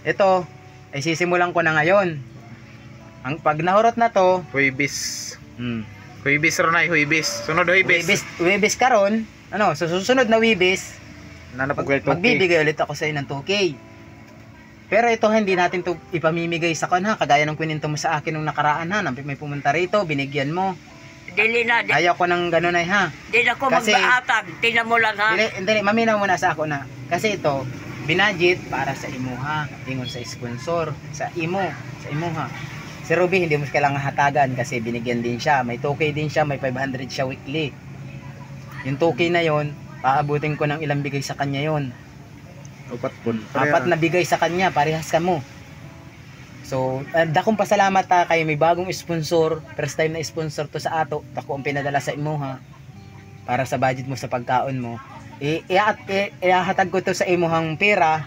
Ito ay sisimulan ko na ngayon. Ang pag nahurot na to, Huibis. Huibis Ronay, huibis. Sunod huibis. Webis karon, sa susunod na Webis, Nanapag 2K. magbibigay ulit ako sa iyo ng 2K. Pero ito hindi natin to ipamimigay sa kanha, kagaya ng kwininto mo sa akin nung nakaraan ha, may pumunta rito, binigyan mo. Dili na, Ayaw ko ng ganun ay ha. dili ako Kasi- magbaatag. Tingnan mo lang ha. Hindi, maminaw muna sa ako na. Kasi ito, binadget para sa imo ha, ingon sa sponsor, sa imo ha. Si Ruby hindi mo kailangan hatagan kasi binigyan din siya, may 2K din siya, may 500 siya weekly. Yung 2K na yon, paabutin ko ng ilang bigay sa kanya yon. Apat na bigay sa kanya, parehas ka mo. So, dakong pasalamat ta kay may bagong sponsor, first time na sponsor to sa ato, dako ang pinadala sa imo ha, para sa budget mo sa pagkaon mo. Ihahatag ko to sa imuhang pera.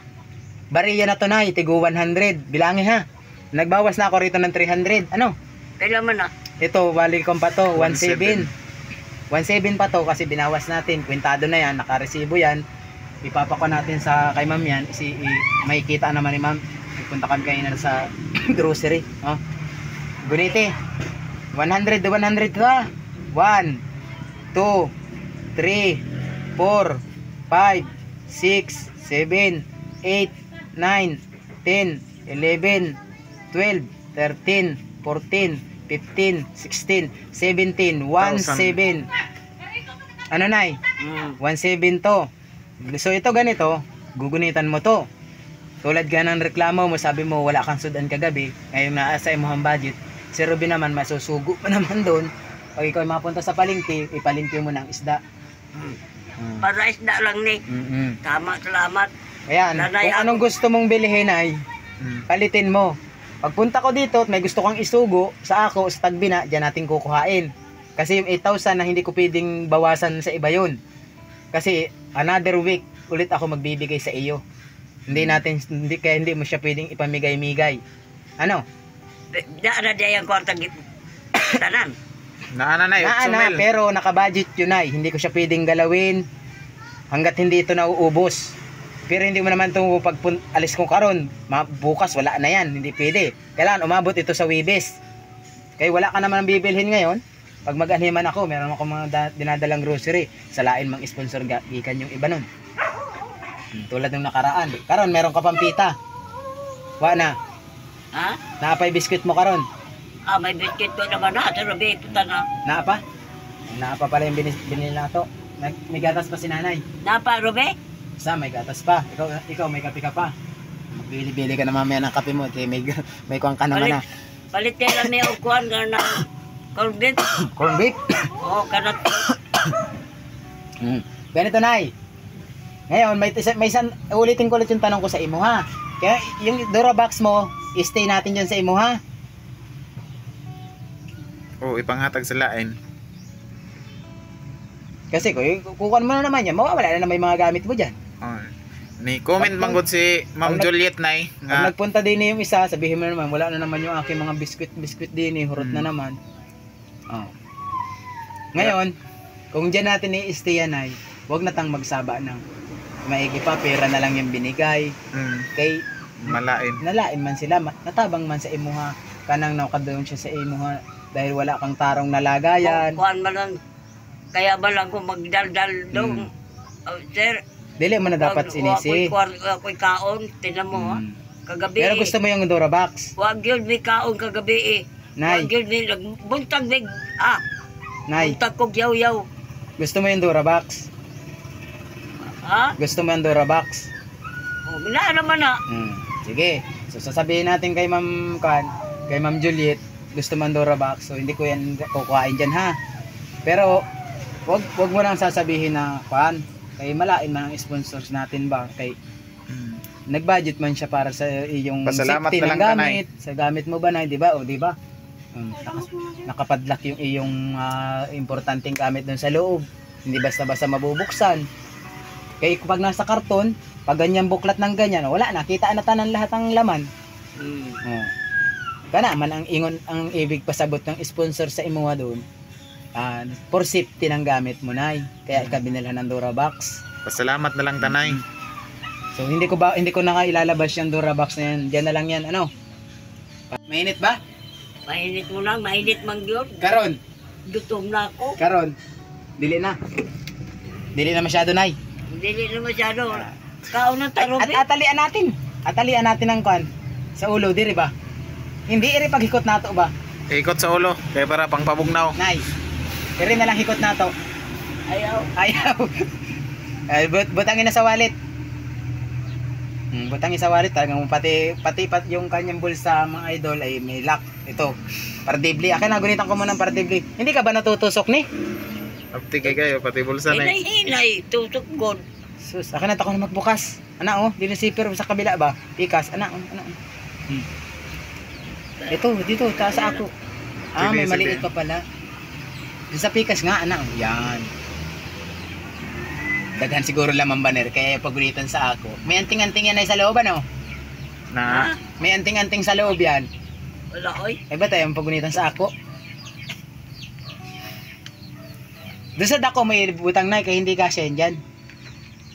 Bariya na to na, tigo 100. Bilangi ha. Nagbawas na ako rito ng 300. Ano? Kailan man na. Ito, balik ko pa to, 17. 17 pa to kasi binawas natin. Kwentado na yan, nakaresibo yan. Ipapako natin sa kay ma'am yan. May kita naman ni ma'am. Punta kami kayo na sa grocery. Oh. Guniti. 100 to 100 ha. 1, 2, 3, 4, 5, 6, 7, 8, 9, 10, 11, 12, 13, 14, 15, 16, 17, 17. Ano Nay? 17 to. So ito ganito, gugunitan mo to. Tulad ka ng reklamo mo, sabi mo wala kang sudan kagabi, ngayon naasa mo ang budget. Si Ruby naman masusugo pa naman doon. Pag ikaw ay mapunta sa palengke, ipalengke mo ng isda. Para isda lang ni. Tama, salamat. Ayan, Nanay, kung anong gusto mong bilhin ay palitin mo. Pagpunta ko dito at may gusto kang isugo sa ako, sa Tagbina, dyan natin kukuhain. Kasi yung 8,000 na hindi ko pwedeng bawasan sa iba yun. Kasi another week ulit ako magbibigay sa iyo. Kaya hindi mo siya pwedeng ipamigay-migay. Ano? Daan na dyan yung kwarta tanan. Naana na, Naana, pero nakabudget yun ay. Hindi ko siya pwedeng galawin hanggat hindi ito nauubos. Pero hindi mo naman ito pag alis ko karon, bukas wala na yan, hindi pwede. Kailangan umabot ito sa Webes. Kaya wala ka naman bibilhin ngayon. Pag mag-animan ako, meron ako mga dinadalang grocery. Salain mang sponsor gikan yung iba nun. Tulad ng nakaraan. Karon meron ka pang pita. Wa na. Ha? Naapay biskuit mo karon. May biscuit ko naman na. Sa Robe, punta na. Naapa? Naapa pala yung binili na to. May gatas pa si nanay. Napa, Robe? Sa may gatas pa. Ikaw may kape ka pa. Magbili-bili ka na mamaya ng kape mo. May kuwang ka naman na. Palit kaya lang may ukuan ka na corned beef. Corn beef? Oo, kanat. Ganito nay. Ngayon, may isang, ulitin ko ulit yung tanong ko sa imo ha. Kaya yung Durabox mo, stay natin dyan sa imo ha. Oo, ipanghatag sa lain. Kasi kukuha mo na naman yan, mawawala na naman yung mga gamit mo dyan. Oh. Ni comment manggod si Ma'am Juliet nay Pag nga nagpunta din yung isa, sabihin mo na naman, wala na naman yung aking mga biskuit din, hurot na naman. Oh. Ngayon, kung dyan natin i-stay yan ay, huwag na tang magsaba ng maigi pa, pera na lang yung binigay. Kay malain. nalain man sila, natabang man sa imuha, kanang nakadoon siya sa imuha, dahil wala kang tarong nalagayan. Kuhan man lang. Kaya ba lang kung magdaldal doon. Sir, Dili mo na dapat sinisi. ako'y kaon. Tinan mo ha. Kagabi Pero gusto mo yung Durabox. Wag yun may kaon kagabi eh. Nay, Wag yun may nagbuntag may Nay, buntag kog yaw-yaw. gusto mo yung Durabox? Ha? Gusto mo yung Durabox? Wala naman na. Sige. So sasabihin natin kay Ma'am kay Ma'am Juliet, gusto man Durabox. So hindi ko yan kukuhain diyan ha. Pero wag mo nang sasabihin na kay malain man ang sponsors natin ba kay nag-budget man siya para sa iyong Pasalamat safety na ng lang, gamit. Sa gamit mo ba na, di ba? O di ba? Nakapadlock yung iyong importanteng gamit doon sa loob. Hindi basta-basta mabubuksan. Kaya pag nasa karton, pag ganyan buklat ng ganyan, wala na, kita na tanan lahat ng laman. Kana man ang ingon, ang ibig pasabot ng sponsor sa imuha doon. For safety ng gamit mo nay. Kaya ka binilhan ng Durabox. Pasalamat na lang tanay. So hindi ko na nga ilalabas yung Durabox na yan. Diyan na lang yan, ano? Mainit ba? Mainit mo lang, mainit man yun. Karon. Gutom na ako. Karon. Dili na. Dili na masyado nay. Hindi na masyado. Kaon ng tarobe. At atalian natin. Atalian natin ng sa ulo, diri ba? Hindi iri paghikot nato ba? Ikot sa ulo kaya para pang pabugnaw. Nay. Iri na lang hikot nato. Ayaw. Ay, butangin na sa wallet. Butangin sa wallet talagang pati yung kanyang bulsa mga idol ay may lock. Ito. Pardibli. Akin na gunitan ko muna ng pardibli. Hindi ka ba natutusok ni? Apti kay kayo pati bulsa nay. Hinay, tusok god. Sus, akin na ako na magbukas. Ana oh, dinisiper sa kabila ba? Pikas, ana oh, ana. Ito, dito, taas ako. May maliit pa pala. Dito sa pikas nga, ana oh. Yan. Daghan siguro lamang banner, kaya pagulitan sa ako. May anting-anting yan ay sa loob, ano? Na May anting-anting sa loob yan. Wala oy. Ay ba tayo pagulitan sa ako? Doon sa dako may butang na, kaya hindi kasya yan dyan.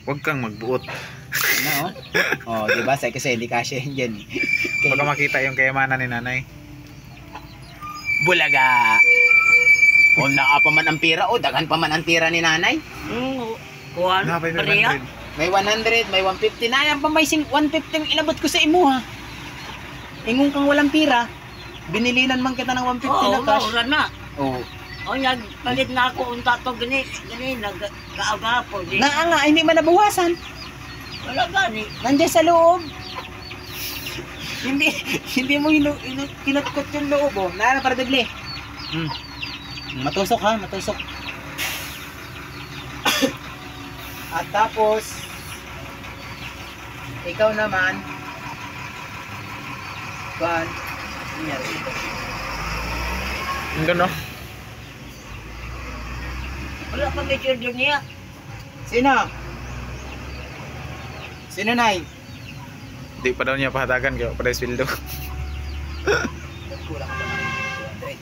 huwag kang magbuot. Ano? Oh, di ba? Kasi hindi kasya yan dyan. Baka makita yung kayamanan ni nanay. Bulaga! Kung naka pa man ang pira, daghan pa man ang tira ni nanay. Kuhan, Napay na pareha. 100. May 100, may 150. Nayan pa may 150 inabot ko sa imo ha. Ingon kang walang pira. Binilinan man kita ng 150 Oo, na cash. maura na. Oo. O, nagpalit na ako unta to gani, nagkaagapo. Nga, hindi man nabawasan. Wala gani. Nandiyan sa loob. Hindi mo kinutkot yung loob oh. Nara para dibli. Matusok ha, matusok. At tapos ikaw naman kuan nangyari ito. Ang gano? Wala pa medyo doon niya. Sino? Sino nay? Di pa daw niya pahatagan kaya pa sweldo. Kulang ka pa ng 200.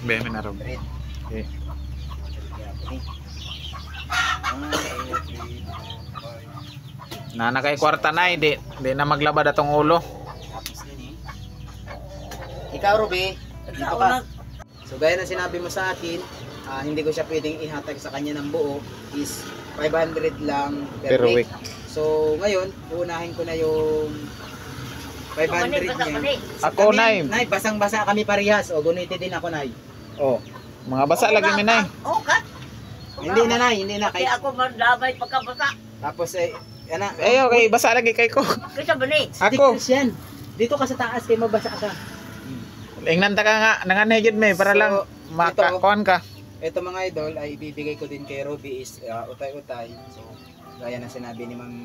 Beme na ron. Red. Okay. Na kay kwarta na di na maglabad atong ulo. Ikaw, Ruby, dito Ikaw ka. na. So gaya na sinabi mo sa akin, hindi ko siya pwedeng ihatag sa kanya ng buo, is 500 lang per Per week. week. So ngayon, uunahin ko na yung 500 niya. Ako nay. Nay, basang-basa kami parehas. O, guniti din ako, Nay. O, Mga basa lagi mi nay. Oo, kat. hindi na, Nay, hindi na. Kaya ako mandamay pagkabasa. Tapos, ana, Ayo kay basa lagi kay ko. Kaya ba ni? Ako. stickers yan. Dito ka sa taas, kay mabasa ka. Ingnan ta ka nga nanganay gid may para So, lang makakuan ka. Ito mga idol, ay ibibigay ko din kay Ruby is utay-utay. So, gaya na sinabi ni Ma'am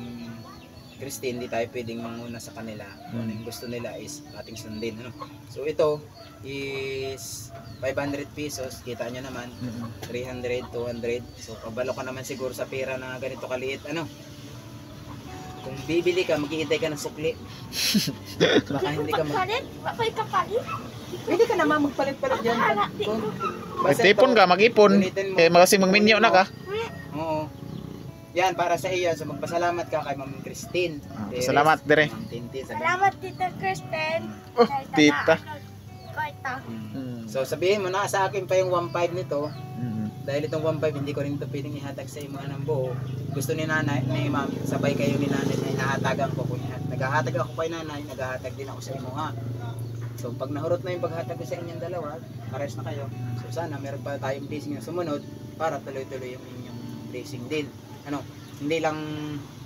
Christine, hindi tayo pwedeng manguna sa kanila. Kung ano yung gusto nila is ating sundin. Ano? So, ito is 500 pesos. Kita nyo naman. 300, 200. So, pabalo ka naman siguro sa pera na ganito kaliit. Ano? Kung bibili ka, maghihintay ka ng sukli. Baka hindi ka Kapalit? Bakit kapalit? Pwede ka naman magpalit-palit dyan. Kung basta Magtipon ito, ka, mag-ipon. gunitin mo. Eh magasing magminyo na ka. Oo. Yan, para sa iyo. So, magpasalamat ka kay Ma'am Christine. Perez, Salamat dire. Ma'am Tintin. Salamat, Tita Kristen. Oh, tita. Kwarta. So, sabihin mo na, sa akin pa yung 1.5 nito. Mm. Dahil itong 1.5, hindi ko rin ito pwedeng ihatag sa imo ng buo. Gusto ni nanay, ni ma'am, sabay kayo ni nanay na inahatagan ko. Kung naghahatag ako kay nanay, naghahatag din ako sa imo ha. So, pag nahurot na yung paghatag ko sa inyong dalawa, pares na kayo. So, sana meron pa tayong blessing yung sumunod para tuloy-tuloy yung inyong blessing din. Ano, hindi lang,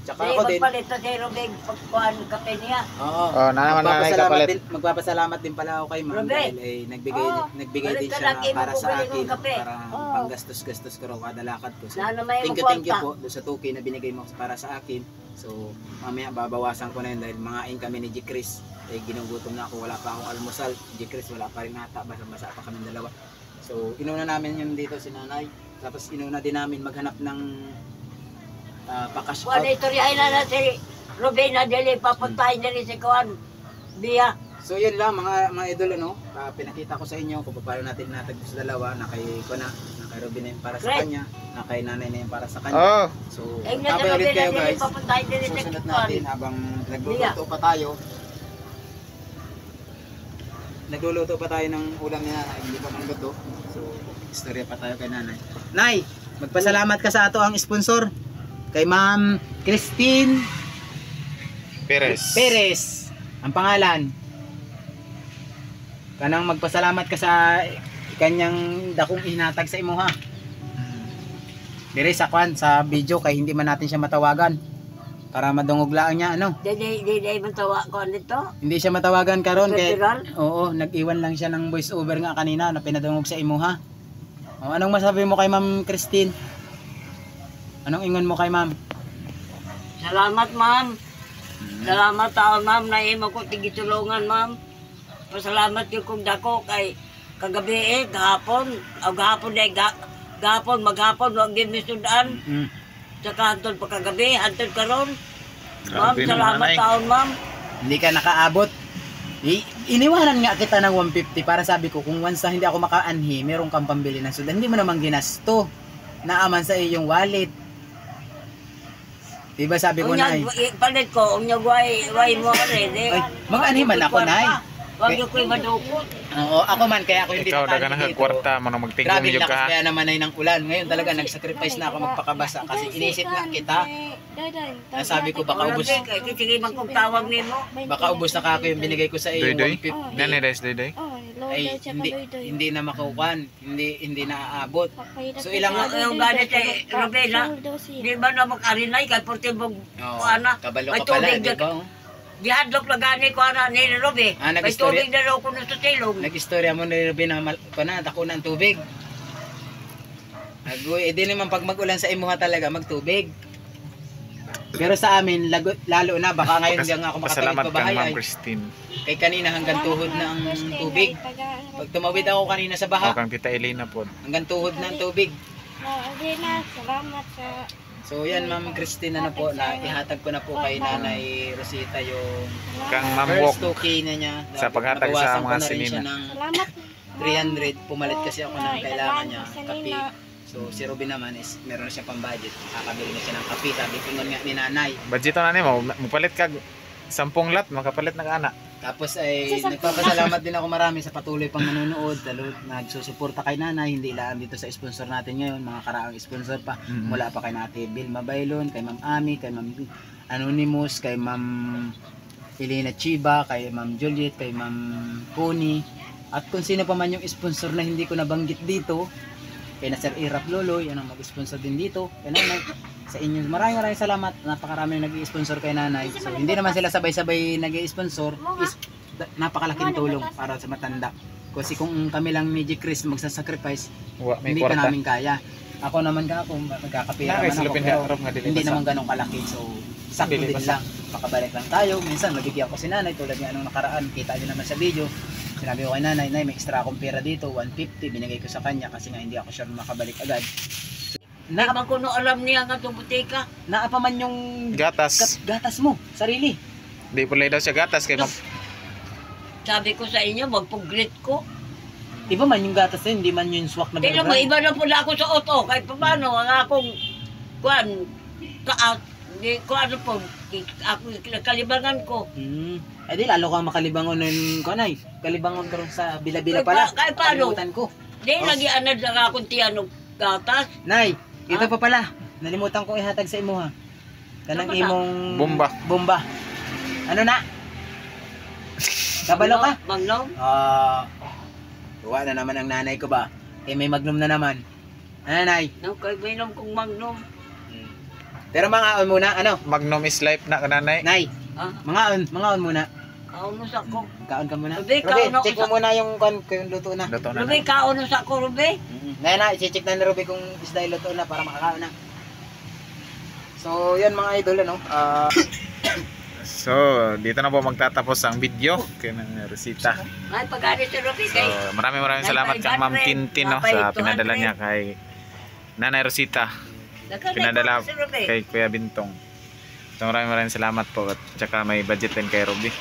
tsaka Hindi, ako din. magpalit na si Rubig pagkuhan kape niya. Oo. Oh, na naman nanay kapalit. Magpapasalamat din pala ako kay ma'am Ruben. dahil ay nagbigay din Balik ka siya lang, para imo sa bumili akin ng kape. para panggastos-gastos ko raw kada lakad ko. So, Lalo may thank you magkwarta. po doon sa 2K na binigay mo para sa akin. So mamaya babawasan ko na yun dahil mangain kami ni G. Chris. Ginugutom na ako, wala pa akong almusal. G. Chris wala pa rin nata, basa pa kami dalawa. So inuna namin yun dito si nanay. Tapos inuna din namin maghanap ng pa-cash out. Kuhan ito rin na si Rubig na dili papuntahin na rin si Kuhan. Biya. So yun lang mga idol ano, pinakita ko sa inyo kung paano natin natag sa dalawa na kay Kona, na kay Robin na yun para sa Great. kanya, na kay nanay na yun para sa kanya. Oh, So Eh, na si tabay ulit Rubig na kayo dili guys. papuntahin na rin si Susunod Kuhan. natin habang nagluluto pa tayo. Nagluluto pa tayo ng ulam ni nanay, hindi pa mangluto. So istorya pa tayo kay nanay. Nay, magpasalamat ka sa ato ang sponsor kay Ma'am Christine Perez. Ang pangalan. Kanang magpasalamat ka sa kanyang dakong hinatag sa imo ha. Dire sa kwan sa video kay hindi man natin siya matawagan. Para madungog lang niya ano. Dili man tawa ko nito. Hindi siya matawagan karon kay Federal? oo, nag-iwan lang siya ng voice over nga kanina na pinadungog sa imo ha. O, anong masabi mo kay Ma'am Christine? Anong ingon mo kay Ma'am? Salamat, ma'am. Salamat taon, ma'am, na imo ko tigitulungan, ma'am. Pasalamat yung kong dako kay kagabi gahapon, o gahapon gahapon, maghapon, wag din misudan. Tsaka hantod pa kagabi, hantod karon. Ma'am, Grabe salamat naman, ay. taon, ma'am. Hindi ka nakaabot. Iniwanan nga kita ng 150 para sabi ko kung once na hindi ako makaanhi, meron kang pambili ng sudan. Hindi mo naman ginasto. Naaman sa iyong wallet. Diba sabi ko na Palit ko, unyag way mo rin. Ay, mag-anhi man ako, Nay. Wag yung ko'y madukot. Oo, ako man kaya ako hindi ikaw daga nakaanhi na dito. kwarta mo na magtingkong Grabe yung lakas ka. kaya naman ay ng ulan. Ngayon talaga nag-sacrifice na ako magpakabasa kasi inisip na kita. Nasabi ko baka ubos. Sige man kong tawag nimo. Baka ubos na kako yung binigay ko sa iyo. Doy-doy? 150. Nani res doy. Ay, hindi na makukuhan. Hindi na aabot. So, ilang Yung ganit kay Robena, di ba na mag-arinay kay Portibog Oo, ana. kabalo May ka pala, tubig di ba? Gihadlok na gani ko ana ni Robe. Ah, May nag-istorya. tubig na raw ko sa tilong. Nag-istorya mo na Ruben na tako ng tubig. Agoy, di naman pag mag-ulan sa imuha talaga magtubig. Pero sa amin, lalo na, baka ngayon hindi nga ako makatawid Pasalamat pa kang bahay. Ma'am Ay, Christine. kay kanina hanggang tuhod na ang tubig. Pag tumawid ako kanina sa O baha, kang Tita Elena po. hanggang tuhod na ang tubig. Salamat sa... So yan Ma'am Christine na po, na ihatag ko na po kay Nanay Rosita yung Kang Ma'am Wok first 2K na niya. sa paghatag Nabawasan sa ko mga na rin siya sinina. ng Salamat, 300, pumalit kasi ako ng kailangan niya, kape. So si Robin naman is meron na siya pang budget, kakabili na siya ng kape. Sabi ko nun nga ni nanay. Budget na mo, mapalit ka 10 lot, makapalit na ka ana. Tapos ay nagpapasalamat din ako marami sa patuloy pang nanonood, lalo nagsusuporta kay nanay, hindi lang dito sa sponsor natin ngayon, mga karaang sponsor pa. Mula pa kay Nate Vilma Bailon, kay Ma'am Ami, kay Ma'am Anonymous, kay Ma'am Elena Chiba, kay Ma'am Juliet, kay Ma'am Connie, at kung sino pa man yung sponsor na hindi ko nabanggit dito, kay na Sir Irap Lolo, yan ang mag-sponsor din dito, kay nanay. Sa inyo, maraming salamat, napakarami nag-i-sponsor kay nanay. So hindi naman sila sabay-sabay nag-i-sponsor, is napakalaking tulong para sa matanda. Kasi kung kami lang ni G. Chris magsasacrifice, hindi pa namin kaya. Ako naman magkakapira man ako, pero hindi naman ganun kalaki. So sakto din lang, makabalik lang tayo. Minsan mabigyan ko si nanay, tulad nga nung nakaraan, kita nyo naman sa video. Sinabi ko kay nanay, may extra akong pera dito, 150, binigay ko sa kanya kasi nga hindi ako sure makabalik agad. Naman ko no alam niya nga itong butika. Naapa man yung Gatas. gatas mo, sarili. Di pala daw siya gatas kay Sabi ko sa inyo, magpugrit ko. Iba man yung gatas na, hindi man yung swak na Tingnan mo, iba na pula ako sa auto. Kahit pa paano, ang akong, ano po, ako, kalibangan ko. Eh di, lalo kang makalibangon ng kanay. Kalibangon ka rin sa bila-bila pala. Kahit paano? Kalimutan ko. Di, lagi anad lang akong tiyanog gatas. Nay, ito pa pala. Nalimutan ko ihatag sa imo ha. Kanang Ano na? imong Bomba. Ano na? Kabalo ka? Magnum? Tuwa na naman ang nanay ko ba? Eh may magnum na naman. Ano nay? Nang kay minom kong magnum. Pero mga muna, ano? Magnum is life na kananay. Nay, Ah, mga muna. kaunos ako. Kaon ka muna. Ruby, Ruby, kaon ako check mo muna yung luto na. Luto na. Ruby, kaunos ako, Ruby. Ngayon na, i-check na ni Ruby kung isda yung luto na para makakaon na. So, yan mga idol, ano? So, dito na po magtatapos ang video kay Rosita. Ay, pag-alis si Ruby So, kay... maraming salamat kay Ma'am Tintin no, sa pinadala niya kay Nanay Rosita. Pinadala si Ruby. kay Kuya Bintong. So, maraming salamat po at saka may budget din kay Ruby.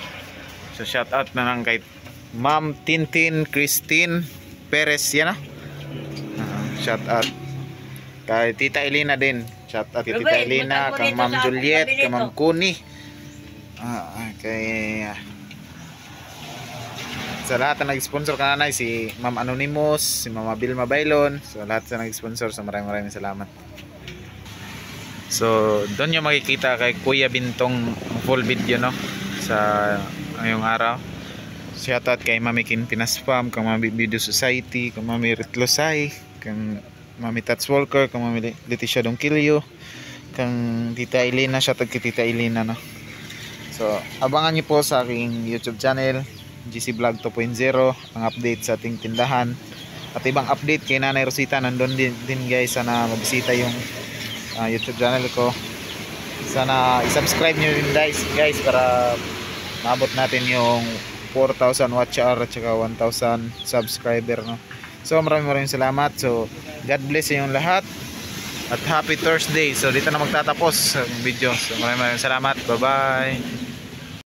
So, shout out na lang kay Ma'am Tintin Christine Perez, yan ah. Shout out kay Tita Elena din. Shout out kay Tita Ruby, Elena, punta kay mo Ma'am dito sa Juliet, tabi kay nito. Ma'am Connie. Kay sa lahat na nag-sponsor kananay, si Ma'am Anonymous, si Mama Vilma Bailon, so lahat sa nag-sponsor, so maraming salamat. So doon nyo makikita kay Kuya Bintong full video no sa ngayong araw. Shoutout kay Mami Kin Pinaspam, kay Mami Video Society, kay Mami Ritlosay, kay Mami Tats Walker, kay Mami Leticia Dongkilio, kay Tita Elena. Shoutout kay Tita Elena no. So abangan nyo po sa aking YouTube channel GC Vlog 2.0 ang update sa ating tindahan at ibang update kay Nanay Rosita. Nandun din guys, sana mabisita yung YouTube channel ko. Sana i-subscribe nyo din guys para maabot natin yung 4,000 watch hour at saka 1,000 subscriber no. So maraming salamat. So God bless yung lahat at happy Thursday. So dito na magtatapos ang video. So maraming salamat. Bye bye.